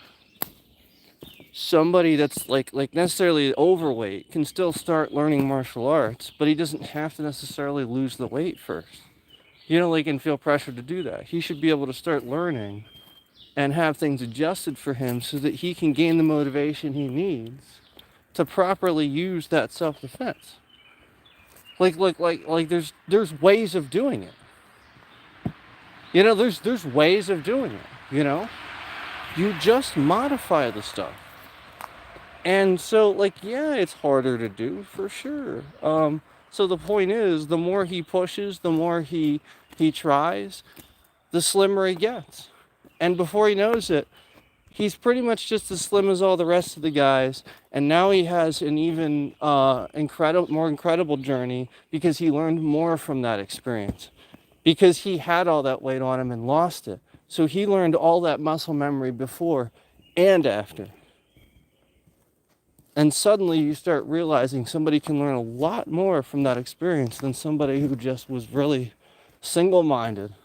somebody that's like necessarily overweight can still start learning martial arts, but he doesn't have to necessarily lose the weight first. Like and feel pressure to do that. He should be able to start learning and have things adjusted for him so that he can gain the motivation he needs to properly use that self-defense. Like there's ways of doing it. There's ways of doing it. You just modify the stuff. And so like yeah, it's harder to do for sure. So the point is, the more he pushes, the more he tries, the slimmer he gets. And before he knows it, he's pretty much just as slim as all the rest of the guys. And now he has an even more incredible journey because he learned more from that experience. Because he had all that weight on him and lost it. So he learned all that muscle memory before and after. And suddenly you start realizing somebody can learn a lot more from that experience than somebody who just was really single-minded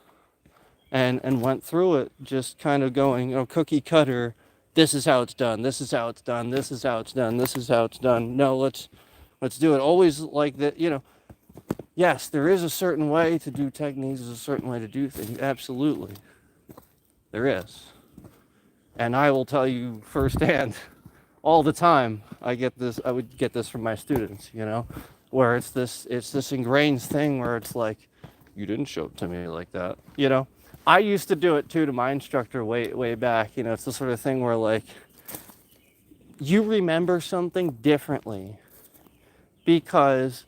and went through it just kind of going, cookie cutter, this is how it's done, this is how it's done, this is how it's done, this is how it's done. No, let's do it. Always like that, yes, there is a certain way to do techniques, there's a certain way to do things. Absolutely. There is. And I will tell you firsthand, all the time, I would get this from my students, where it's this ingrained thing where it's like, you didn't show it to me like that, I used to do it too to my instructor way back. It's the sort of thing where like you remember something differently because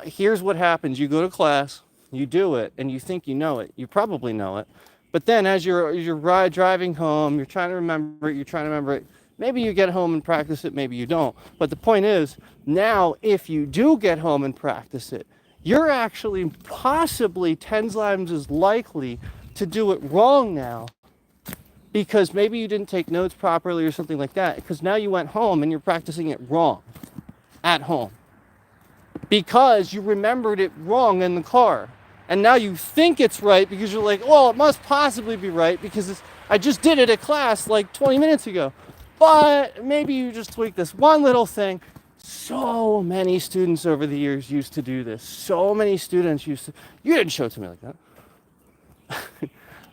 here's what happens. You go to class, you do it, and you think you know it. You probably know it. But then as you're driving home, you're trying to remember it. Maybe you get home and practice it, maybe you don't. But the point is, now if you do get home and practice it, you're actually possibly 10 times as likely to do it wrong now, because maybe you didn't take notes properly or something like that, because now you went home and you're practicing it wrong at home because you remembered it wrong in the car. And now you think it's right because you're like, well, it must possibly be right because I just did it at class like 20 minutes ago. But maybe you just tweak this one little thing. So many students over the years used to do this. So many students you didn't show it to me like that.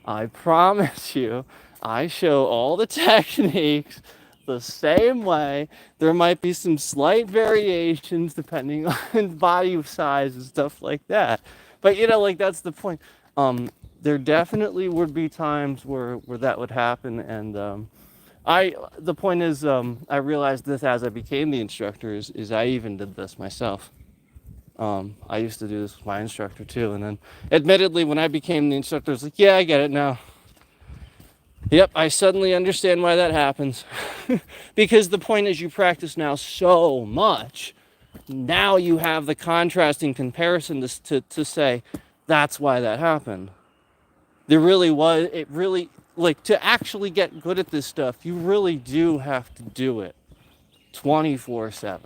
I promise you, I show all the techniques the same way. There might be some slight variations depending on body size and stuff like that. But like that's the point. There definitely would be times where that would happen, and the point is, I realized this as I became the instructor, is I even did this myself. I used to do this with my instructor too, and then admittedly when I became the instructor, I was like, yeah, I get it now. Yep, I suddenly understand why that happens. Because the point is, you practice now so much, now you have the contrasting comparison to say, that's why that happened. Like, to actually get good at this stuff, you really do have to do it 24/7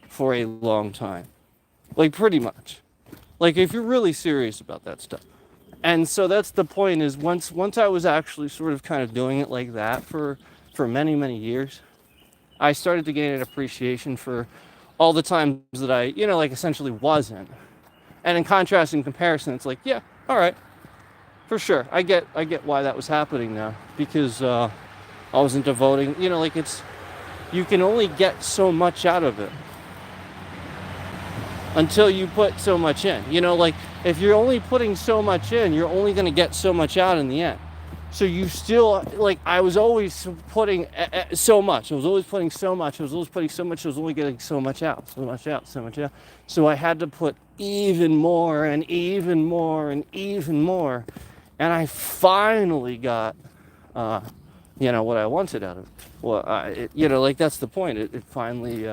for a long time. Like, pretty much. Like, if you're really serious about that stuff. And so that's the point, is once I was actually sort of kind of doing it like that for many, many years, I started to gain an appreciation for all the times that I, like essentially wasn't. And in contrast and comparison, it's like, yeah, all right, for sure. I get why that was happening now, because I wasn't devoting, like you can only get so much out of it until you put so much in. Like if you're only putting so much in, you're only going to get so much out in the end. So you still, like, I was always putting so much. I was always putting so much. I was always putting so much. I was only getting so much out, so much out, so much out. So I had to put even more and even more and even more. And I finally got, what I wanted out of it. Well, like that's the point. It finally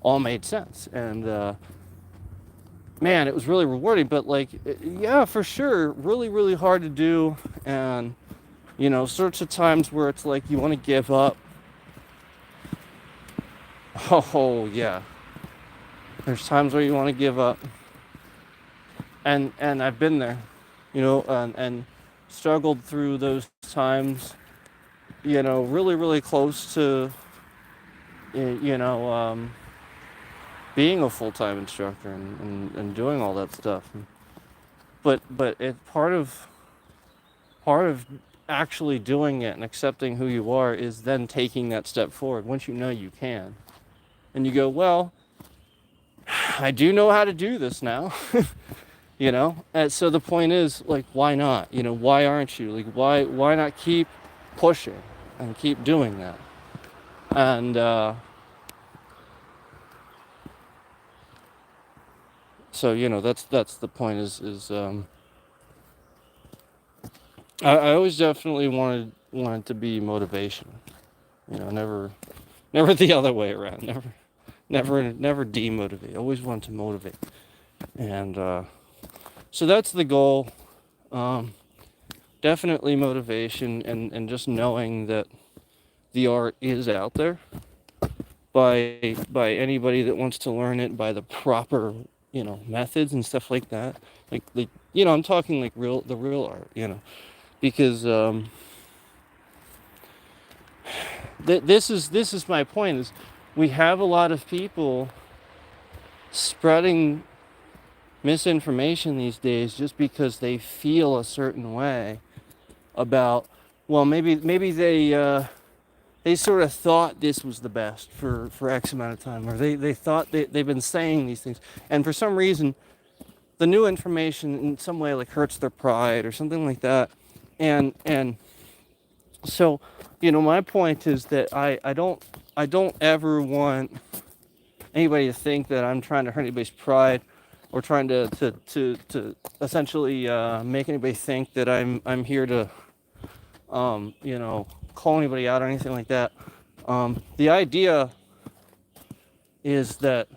all made sense. And man, it was really rewarding. But like, yeah, for sure, really, really hard to do. And sorts of times where it's like you want to give up. Oh yeah, there's times where you want to give up. And I've been there, and struggled through those times. Really, really close to, being a full-time instructor and doing all that stuff. But it part of actually doing it and accepting who you are is then taking that step forward once you know you can. And you go, well, I do know how to do this now. And so the point is, like, why not? Why aren't you? Like, why not keep pushing and keep doing that? And so that's the point. Is I always definitely wanted to be motivation. Never the other way around. Never demotivate. Always wanted to motivate. And so that's the goal. Definitely motivation and just knowing that the art is out there by anybody that wants to learn it by the proper methods and stuff like that. Like I'm talking like the real art. Because this is my point. Is we have a lot of people spreading misinformation these days just because they feel a certain way about, well, maybe they sort of thought this was the best for X amount of time, or they thought they've been saying these things, and for some reason the new information in some way like hurts their pride or something like that. And so my point is that I don't ever want anybody to think that I'm trying to hurt anybody's pride, or trying to essentially make anybody think that I'm here to call anybody out or anything like that. The idea is that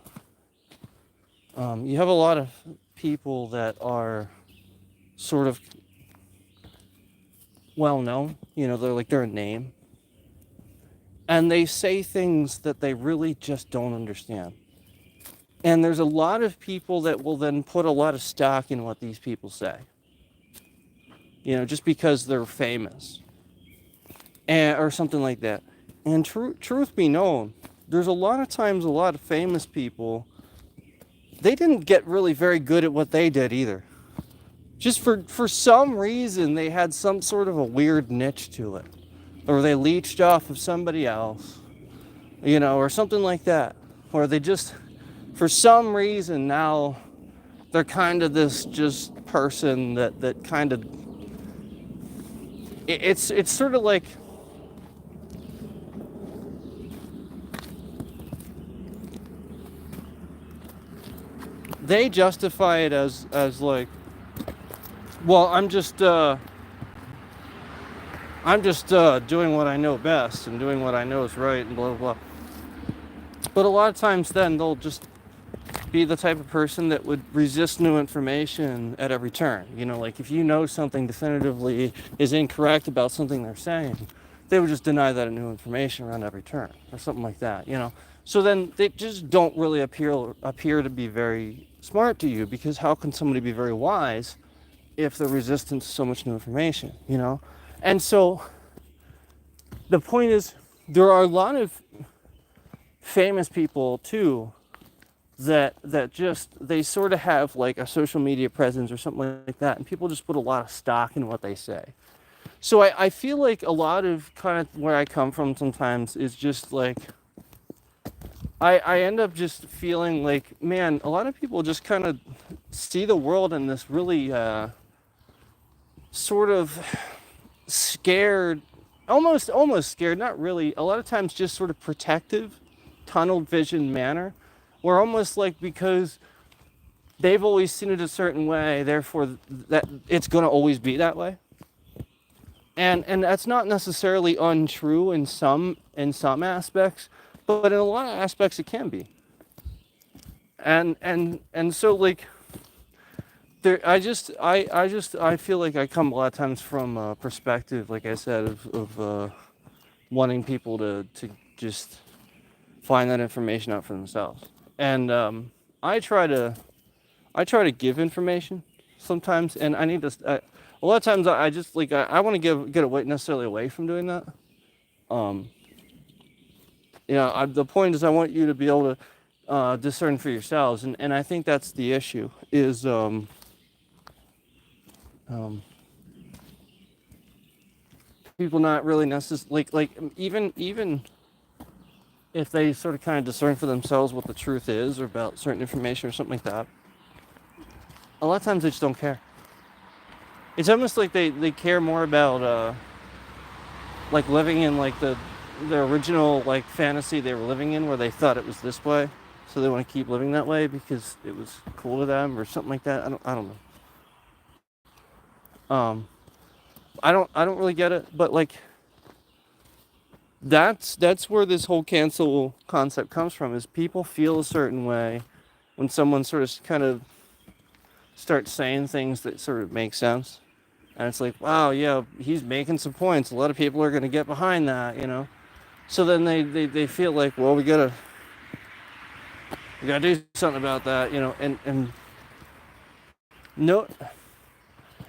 you have a lot of people that are sort of well known, they're a name, and they say things that they really just don't understand. And there's a lot of people that will then put a lot of stock in what these people say, just because they're famous, or something like that. And truth be known, there's a lot of times a lot of famous people, they didn't get really very good at what they did either. Just for some reason, they had some sort of a weird niche to it, or they leached off of somebody else, or something like that, or they just, for some reason now, they're kind of this just person that kind of, it's sort of like, they justify it as like, well, I'm just doing what I know best and doing what I know is right and blah, blah, blah. But a lot of times then they'll just be the type of person that would resist new information at every turn. Like if you know something definitively is incorrect about something they're saying, they would just deny that new information around every turn or something like that, So then they just don't really appear to be very smart to you, because how can somebody be very wise if they're resistant to so much new information, And so the point is, there are a lot of famous people too that just they sort of have like a social media presence or something like that, and people just put a lot of stock in what they say. So I feel like a lot of kind of where I come from sometimes is just like I end up just feeling like, man, a lot of people just kind of see the world in this really sort of scared, almost scared, not really, a lot of times just sort of protective, tunnel vision manner, where almost like because they've always seen it a certain way, therefore that it's going to always be that way. And that's not necessarily untrue in some aspects, but in a lot of aspects it can be. And so like there I feel like I come a lot of times from a perspective, like I said, of wanting people to just find that information out for themselves. And I try to I try to give information sometimes, and I need to. A lot of times, I just like I want to get away necessarily away from doing that. Um, the point is I want you to be able to discern for yourselves, and I think that's the issue is um, people not really necessarily like even if they sort of kind of discern for themselves what the truth is or about certain information or something like that. A lot of times they just don't care. It's almost like they care more about like living in like the original like fantasy they were living in where they thought it was this way, so they want to keep living that way because it was cool to them or something like that. I don't know. I don't really get it, but like that's where this whole cancel concept comes from, is people feel a certain way when someone sort of kind of starts saying things that sort of make sense. And it's like, wow, yeah, he's making some points. A lot of people are going to get behind that. So then they feel like, well, we gotta do something about that. And no,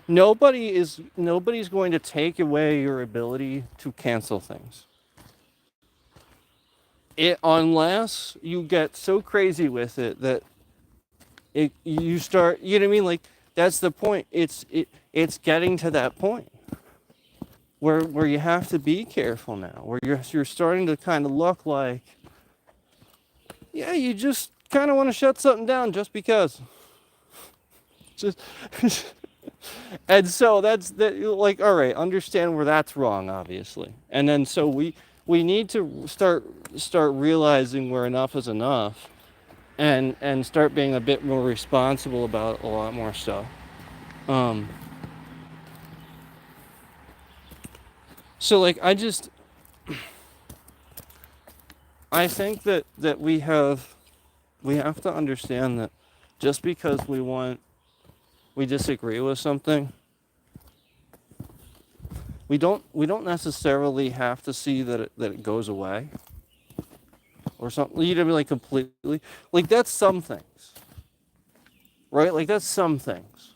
nobody's going to take away your ability to cancel things. Unless you get so crazy with it that you start, you know what I mean? Like that's the point. It's getting to that point where you have to be careful now, where you're starting to kind of look like, yeah, you just kind of want to shut something down just because. Just and so that's that. Like, all right, understand where that's wrong, obviously, and then so we need to start realizing where enough is enough, and start being a bit more responsible about a lot more stuff. Um, so like I think that we have to understand that just because we disagree with something, we don't necessarily have to see that it goes away or something. You know, like completely, like that's some things, right? Like that's some things.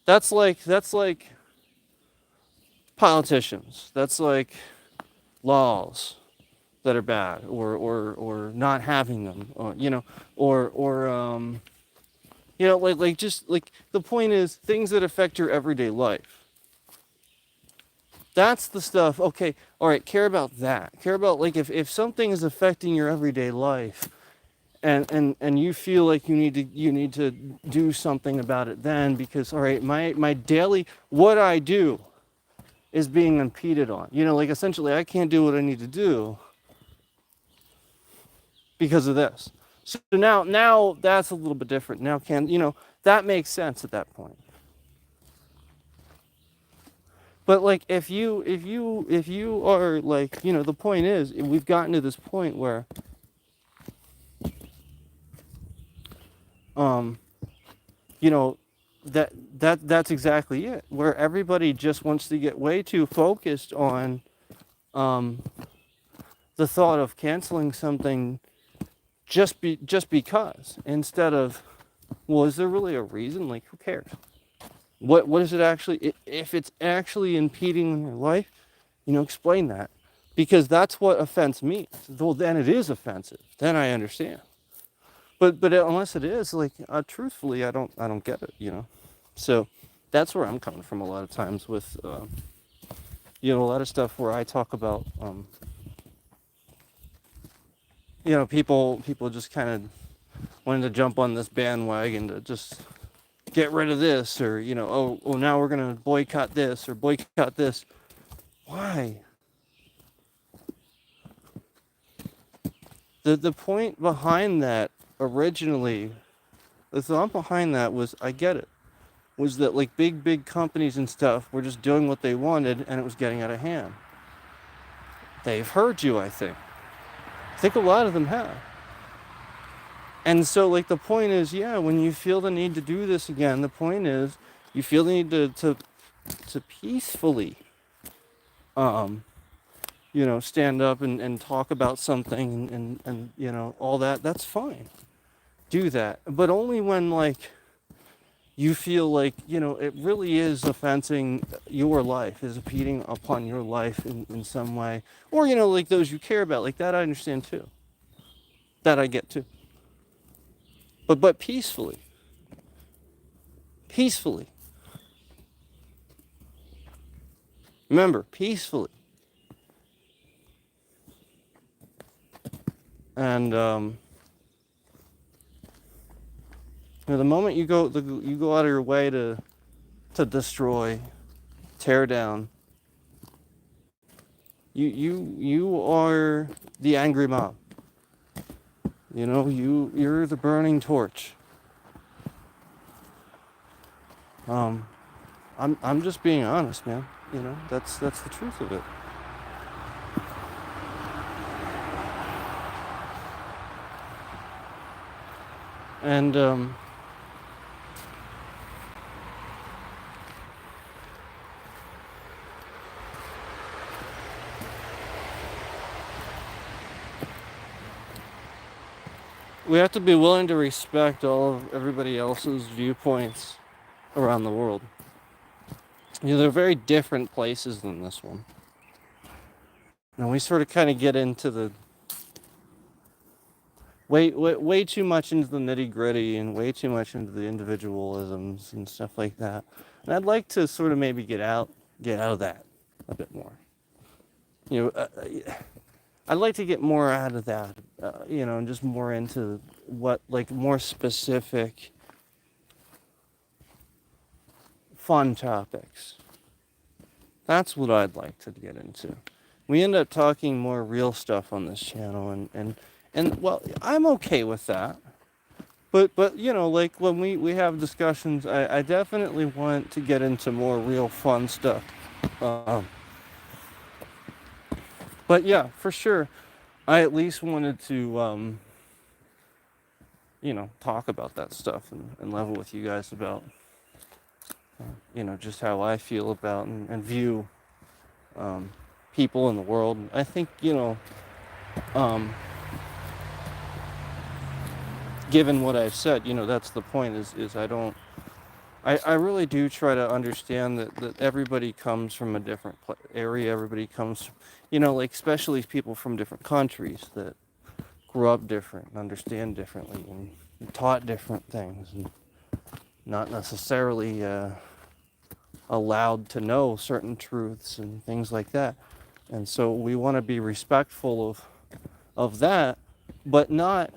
That's like politicians. That's like laws that are bad, or not having them, or like just like the point is things that affect your everyday life. That's the stuff. Okay, all right, care about that. Care about like if something is affecting your everyday life, and you feel like you need to do something about it then, because all right, my daily what I do is being impeded on. Like essentially I can't do what I need to do because of this. So now that's a little bit different. Now that makes sense at that point. But like if you are like, the point is we've gotten to this point where um you know that's exactly it. Where everybody just wants to get way too focused on um the thought of canceling something just because, instead of, well, is there really a reason? Like, who cares? What is it actually? If it's actually impeding on your life, explain that. because that's what offense means. Well, then it is offensive. Then I understand. But unless it is, like, truthfully, I don't get it. So that's where I'm coming from a lot of times with a lot of stuff where I talk about people just kind of wanting to jump on this bandwagon to just get rid of this, or now we're gonna boycott this or boycott this. Why? The point behind that originally, the thought behind that was, I get it, was that like big companies and stuff were just doing what they wanted and it was getting out of hand. They've heard you, I think. I think a lot of them have. And so, like, the point is, yeah, when you feel the need to do this again, the point is you feel the need to peacefully stand up and talk about something and all that. That's fine. Do that. But only when, like, you feel like, it really is offending your life, is impeding upon your life in some way. Or, like those you care about, like that I understand too. That I get too. But peacefully. Peacefully. Remember, peacefully. And the moment you go out of your way to destroy, tear down, you are the angry mob. You're the burning torch. I'm just being honest, man. That's the truth of it. And we have to be willing to respect all of everybody else's viewpoints around the world. They're very different places than this one. Now we sort of kind of get into the way too much into the nitty gritty and way too much into the individualisms and stuff like that. And I'd like to sort of maybe get out of that a bit more. I'd like to get more out of that, and just more into what, like, more specific, fun topics. That's what I'd like to get into. We end up talking more real stuff on this channel, and well, I'm okay with that. But like when we have discussions, I definitely want to get into more real fun stuff. But yeah, for sure, I at least wanted to, talk about that stuff and level with you guys about, just how I feel about and view people in the world. I think, given what I've said, that's the point, is I really do try to understand that everybody comes from a different area. Everybody comes, like, especially people from different countries that grew up different and understand differently and taught different things and not necessarily allowed to know certain truths and things like that. And so we want to be respectful of that, but not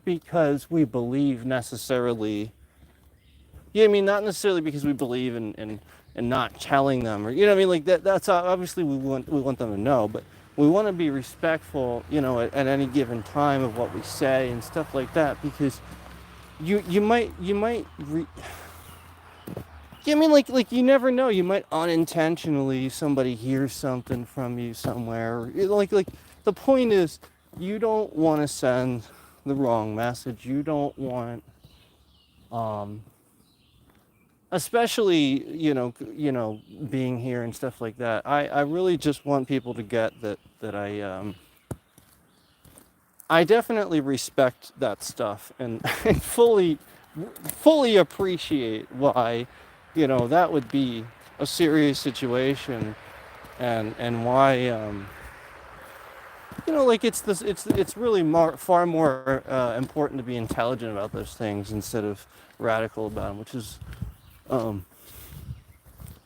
because we believe necessarily. Yeah, I mean, not necessarily because we believe in not telling them, or like that's obviously we want them to know, but we want to be respectful, at any given time of what we say and stuff like that, because you might yeah, I mean, like you never know, you might unintentionally, somebody hears something from you somewhere, like the point is, you don't want to send the wrong message. You don't want especially being here and stuff like that. I really just want people to get that I definitely respect that stuff and fully appreciate why that would be a serious situation, and why like it's really far more important to be intelligent about those things instead of radical about them, which is um,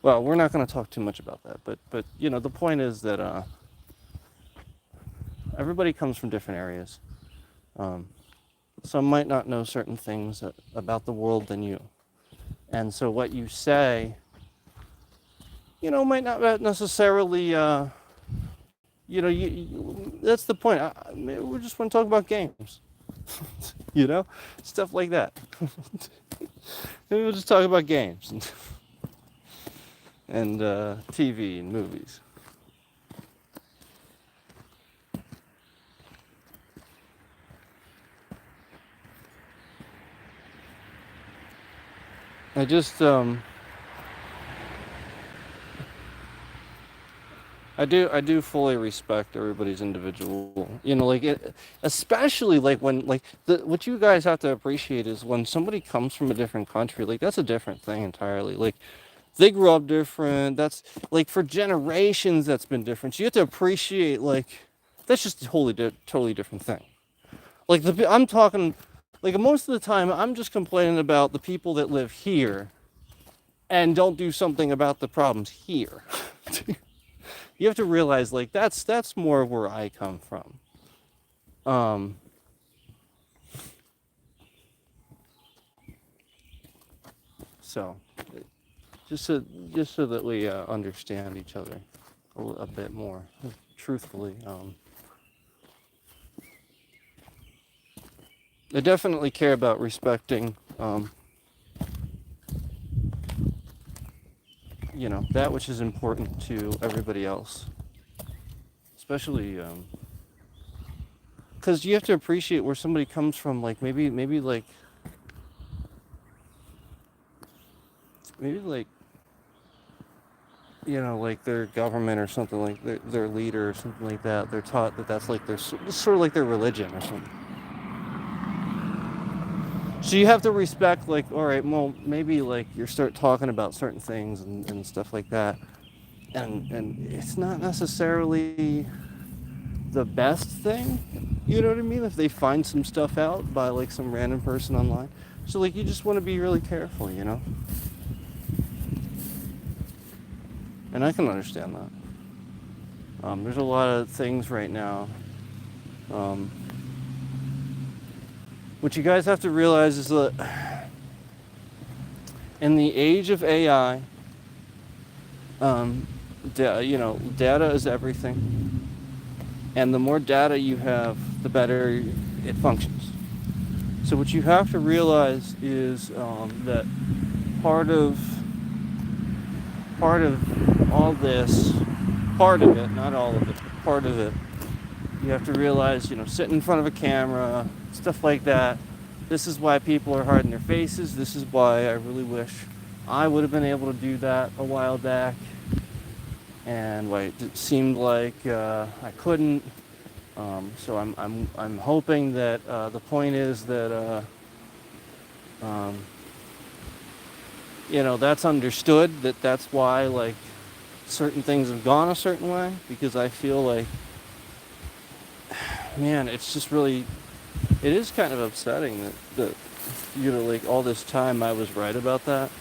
well, we're not going to talk too much about that, but the point is that everybody comes from different areas. Um, some might not know certain things about the world than you, and so what you say, might not necessarily. That's the point. Maybe we just want to talk about games, you know, stuff like that. Maybe we'll just talk about games and TV and movies. I just I do fully respect everybody's individual, like it, especially like when like what you guys have to appreciate is when somebody comes from a different country, like that's a different thing entirely. Like they grew up different. That's like for generations that's been different. So you have to appreciate like that's just a totally different thing. Like I'm talking like most of the time I'm just complaining about the people that live here and don't do something about the problems here. You have to realize like that's more where I come from. Um, so just so just so that we understand each other a bit more truthfully. I definitely care about respecting that which is important to everybody else, especially because you have to appreciate where somebody comes from. Like maybe like like their government or something, like their leader or something like that. They're taught that that's like their sort of like their religion or something. So you have to respect, like, all right, well, maybe like you start talking about certain things and stuff like that, and it's not necessarily the best thing. You know what I mean? If they find some stuff out by like some random person online, so like you just want to be really careful, and I can understand that. There's a lot of things right now. Um, what you guys have to realize is that in the age of AI, um, data is everything, and the more data you have, the better it functions. So what you have to realize is that part of part of all this, part of it, not all of it, but part of it, you have to realize, sitting in front of a camera, stuff like that. This is why people are hiding their faces. This is why I really wish I would have been able to do that a while back, and why it seemed like I couldn't. So I'm hoping that the point is that um, that's understood. That's why like certain things have gone a certain way, because I feel like, man, it's just really, it is kind of upsetting that like all this time I was right about that.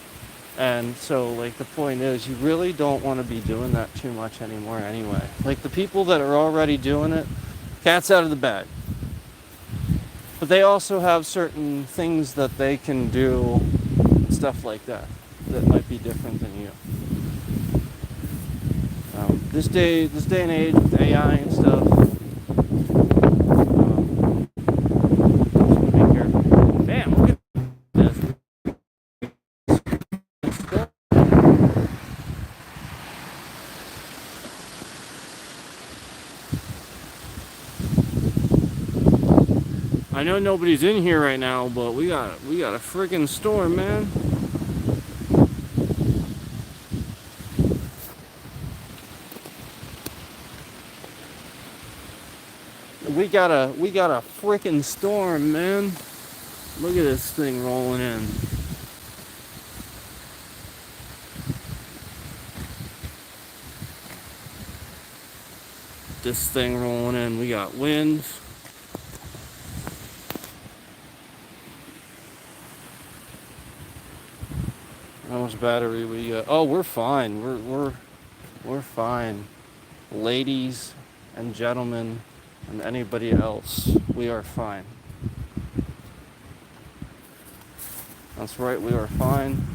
And so like the point is you really don't want to be doing that too much anymore anyway. Like the people that are already doing it, cat's out of the bag. But they also have certain things that they can do, stuff like that might be different than you. This day and age with AI and stuff, just be careful. Damn, look at this. I know nobody's in here right now, but we got a friggin' storm, man. We got a freaking storm, man. Look at this thing rolling in. this thing rolling in. We got wind. How much battery we got? Oh, we're fine. We're fine. Ladies and gentlemen and anybody else, we are fine. That's right, we are fine.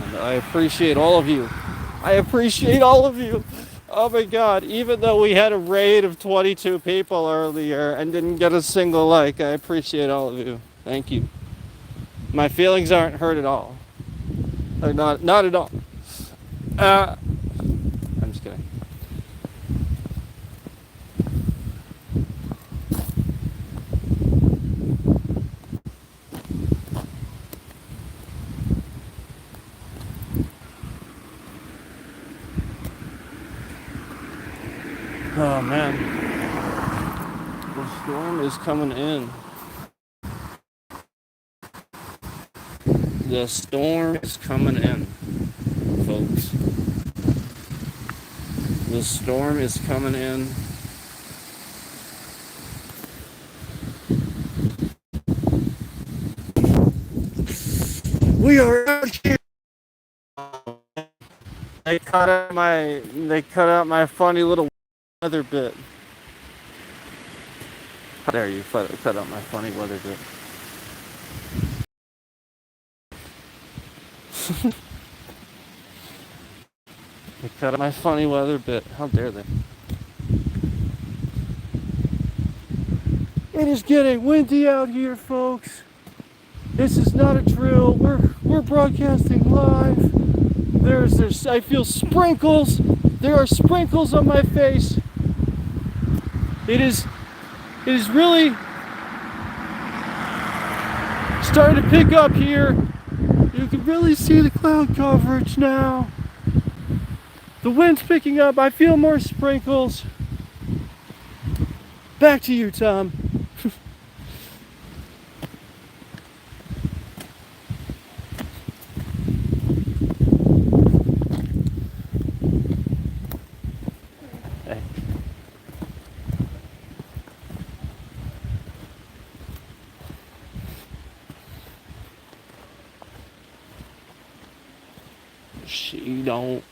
And I appreciate all of you. I appreciate all of you. Oh my God, even though we had a raid of 22 people earlier and didn't get a single like, I appreciate all of you. Thank you. My feelings aren't hurt at all. They're not at all. I'm just kidding. Oh man, the storm is coming in. The storm is coming in, folks. The storm is coming in. We are out here. They cut out my funny little weather bit. How dare you cut out my funny weather bit? They cut out my funny weather bit. How dare they? It is getting windy out here, folks. This is not a drill. We're broadcasting live. I feel sprinkles. There are sprinkles on my face. It is really starting to pick up here. You can really see the cloud coverage now. The wind's picking up. I feel more sprinkles. Back to you, Tom. She don't.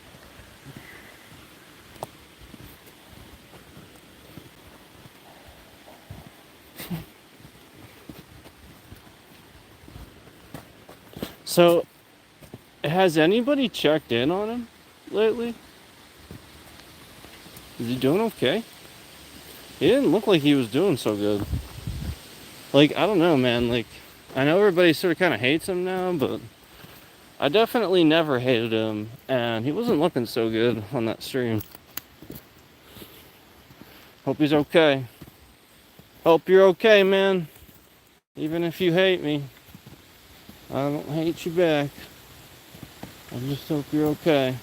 So, has anybody checked in on him lately? Is he doing okay? He didn't look like he was doing so good. Like, I don't know, man. Like, I know everybody sort of kind of hates him now, but I definitely never hated him, and he wasn't looking so good on that stream. Hope he's okay. Hope you're okay, man. Even if you hate me, I don't hate you back. I just hope you're okay.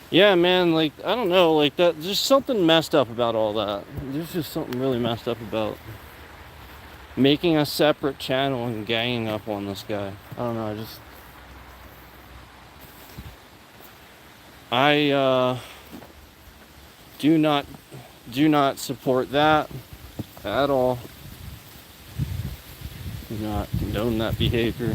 Yeah, man, like, I don't know, like, that, there's something messed up about all that. There's just something really messed up about making a separate channel and ganging up on this guy. I don't know, I do not support that at all. Do not condone that behavior.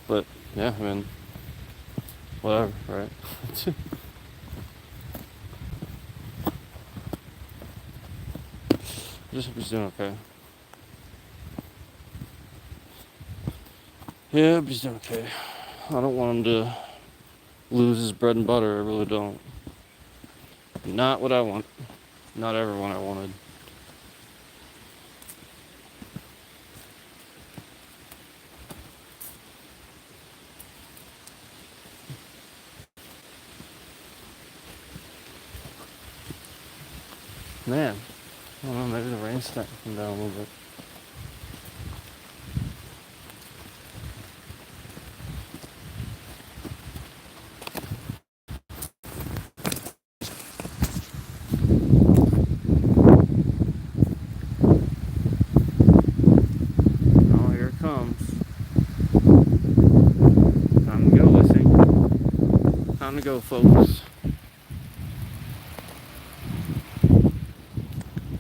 But yeah, I mean, whatever, right? Just hope he's doing okay. Yeah, he's doing okay. I don't want him to lose his bread and butter. I really don't. Not what I want. Not everyone I wanted. Man, I don't know, maybe the rain's starting to come down a little bit. Time to go, folks.